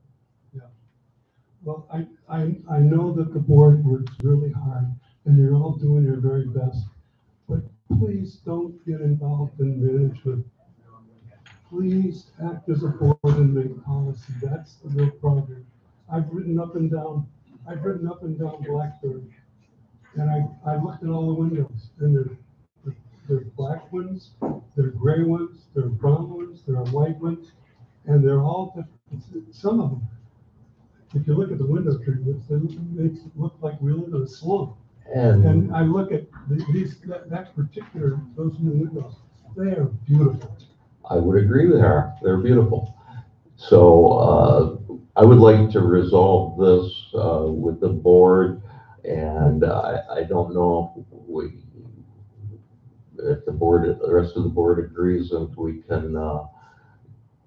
Well, I know that the board works really hard, and you're all doing your very best, but please don't get involved in management. Please act as a board and make policy. That's the real problem. I've ridden up and down Blackbird, and I looked at all the windows, and there are black ones, there are gray ones, there are brown ones, there are white ones, and they're all different. Some of them, if you look at the window treatments, it makes it look like we live in a slum. And And I look at that particular, those new windows, they are beautiful. I would agree with her. They're beautiful. So I would like to resolve this with the board, and I don't know if the rest of the board agrees, and we can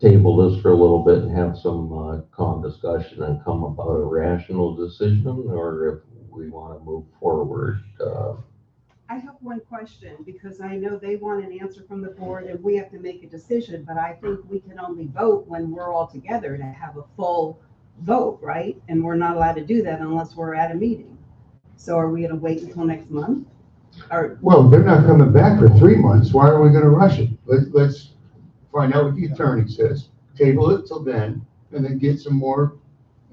table this for a little bit and have some calm discussion and come about a rational decision, or if we want to move forward. I have one question, because I know they want an answer from the board and we have to make a decision, but I think we can only vote when we're all together to have a full vote, right? And we're not allowed to do that unless we're at a meeting. So are we gonna wait until next month? Or, Well, they're not coming back for 3 months. Why are we gonna rush it? Let's find out what the attorney says, table it till then, and then get some more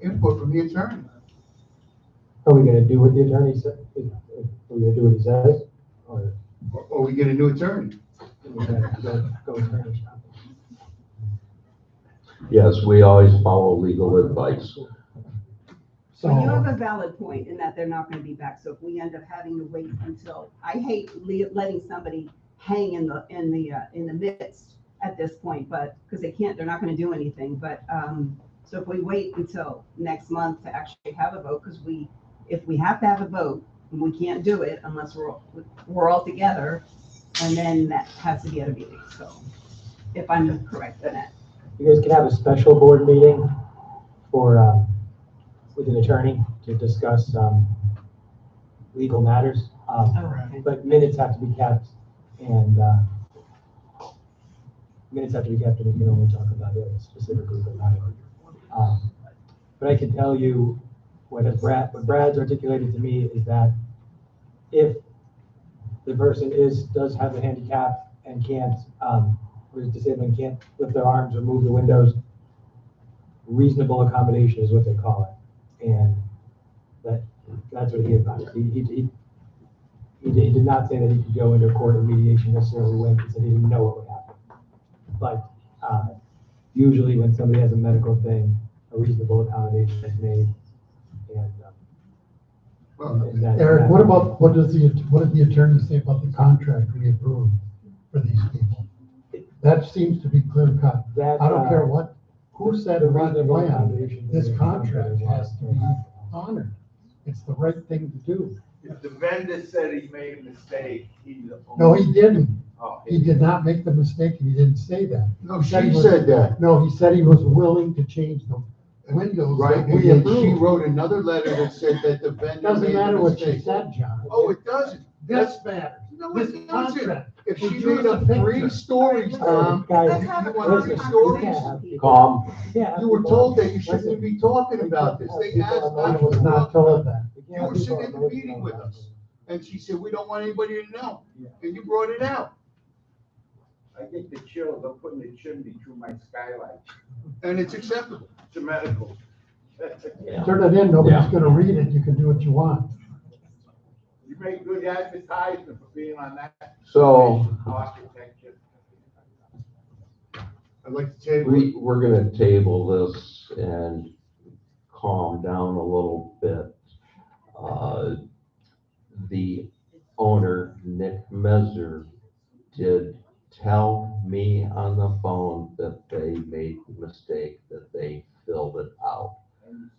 input from the attorney. Are we gonna do what the attorney said? Are we gonna do what he says? Or Or we get a new attorney. we gonna go attorney shop? Yes, we always follow legal advice. so you have a valid point in that they're not gonna be back. So if we end up having to wait until, I hate letting somebody hang in the midst at this point, but, because they're not gonna do anything, but, so if we wait until next month to actually have a vote, because if we have to have a vote, we can't do it unless we're all together, and then that has to be at a meeting, so, if I'm correct in that. You guys can have a special board meeting for, with an attorney to discuss, legal matters. Okay. But minutes have to be kept, and, and we can only talk about it specifically the matter. But I can tell you what Brad's articulated to me is that if the person does have a handicap and can't, or is disabled and can't lift their arms or move the windows, reasonable accommodation is what they call it. And that's what he advised. He did not say that he could go into court or mediation necessarily when he said he didn't know what would happen. But usually when somebody has a medical thing, a reasonable accommodation is made. And Eric, what did the attorney say about the contract we approved for these people? That seems to be clear cut. I don't care who said the what reasonable when, accommodation this is contract has to be honored. It's the right thing to do. If the vendor said he made a mistake, No, he didn't. Oh, He did not make the mistake, and he didn't say that. No, she said that. No, he said he was willing to change the windows Right, that and we then she approved. wrote another letter that said that the vendor Doesn't made matter a what she mistake. said, John. Oh, it doesn't. This matters. No, This it doesn't. contract. If We she drew made the up 3 picture. stories, Tom, Guys, Let's have a you want 3 stories? conversation. Calm. You were told that you shouldn't be talking about this. They asked I not was to not talk told about that. it. You were sitting at the meeting with us, and she said, we don't want anybody to know, and you brought it out. I think the chill, they're putting the chimney through my skylight. And it's acceptable. It's a medical. Yeah. Turn it in, nobody's gonna read it, you can do what you want. You make good advertisement for being on that. So Architecture. I'd like to table it. we're gonna table this and calm down a little bit. The owner, Nick Messer, did tell me on the phone that they made the mistake, that they filled it out.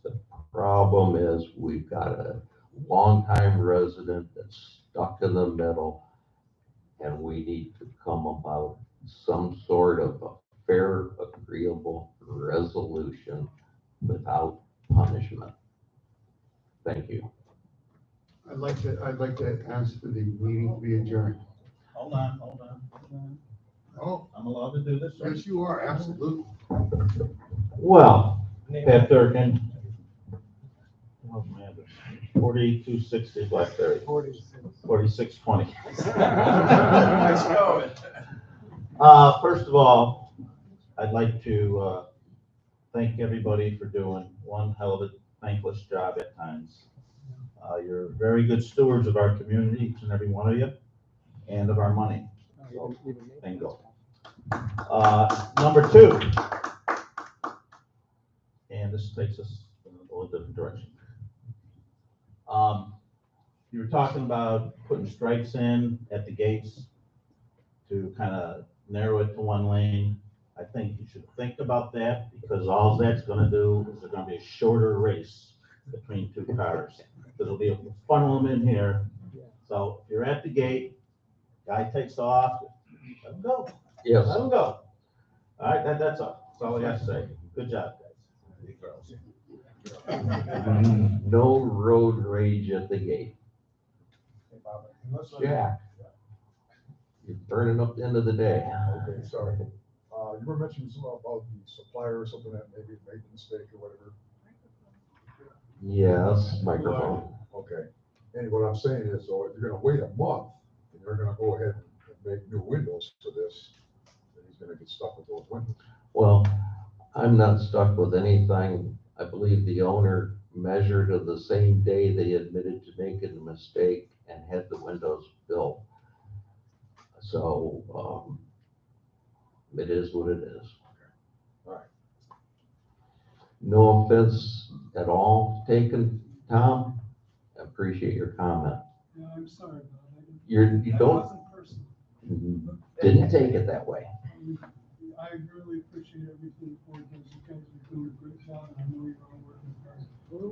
The problem is we've got a longtime resident that's stuck in the middle, and we need to come about some sort of a fair, agreeable resolution without punishment. Thank you. I'd like to ask for the meeting to be adjourned. Hold on. Oh, I'm allowed to do this, sir? yes, you are, absolutely. Well, Pat Durkin. 4260 Blackberry. 4620. Nice going. First of all, I'd like to thank everybody for doing one hell of a thankless job at times. You're very good stewards of our community, each and every one of you, and of our money. So, bingo. Number 2, and this takes us a little different direction. You were talking about putting stripes in at the gates to kind of narrow it to one lane. I think you should think about that, because all that's gonna do is there's gonna be a shorter race between two cars. There'll be a funnel them in here. So if you're at the gate, guy takes off, let him go. Yes. Let him go. All right, that's all. That's all I got to say. Good job, guys. No road rage at the gate. Jack, you're burning up the end of the day. Okay, sorry. You were mentioning something about the supplier or something that maybe made a mistake or whatever. Yes, microphone. Okay. And what I'm saying is, so if you're gonna wait a month and you're gonna go ahead and make new windows for this, then he's gonna get stuck with those windows. Well, I'm not stuck with anything. I believe the owner measured of the same day they admitted to making a mistake and had the windows built. So, it is what it is. All right. No offense at all taken, Tom. I appreciate your comment. Yeah, I'm sorry, Bob. You That don't, wasn't personal. didn't take it that way. I really appreciate everything for you guys. You guys are doing a great job, and I know you're all working hard.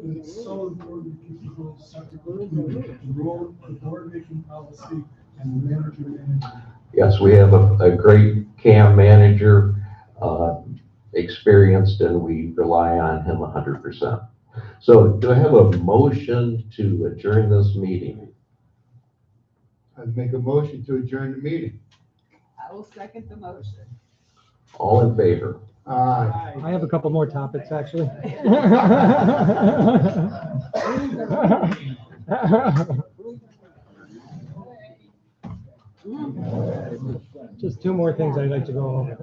And it's so important to keep the roles separate between the road, the board making policy, and the manager managing. Yes, we have a great CAM manager, experienced, and we rely on him 100%. So do I have a motion to adjourn this meeting? I'd make a motion to adjourn the meeting. I will second the motion. All in favor? Aye. I have a couple more topics, actually. Just two more things I'd like to go over.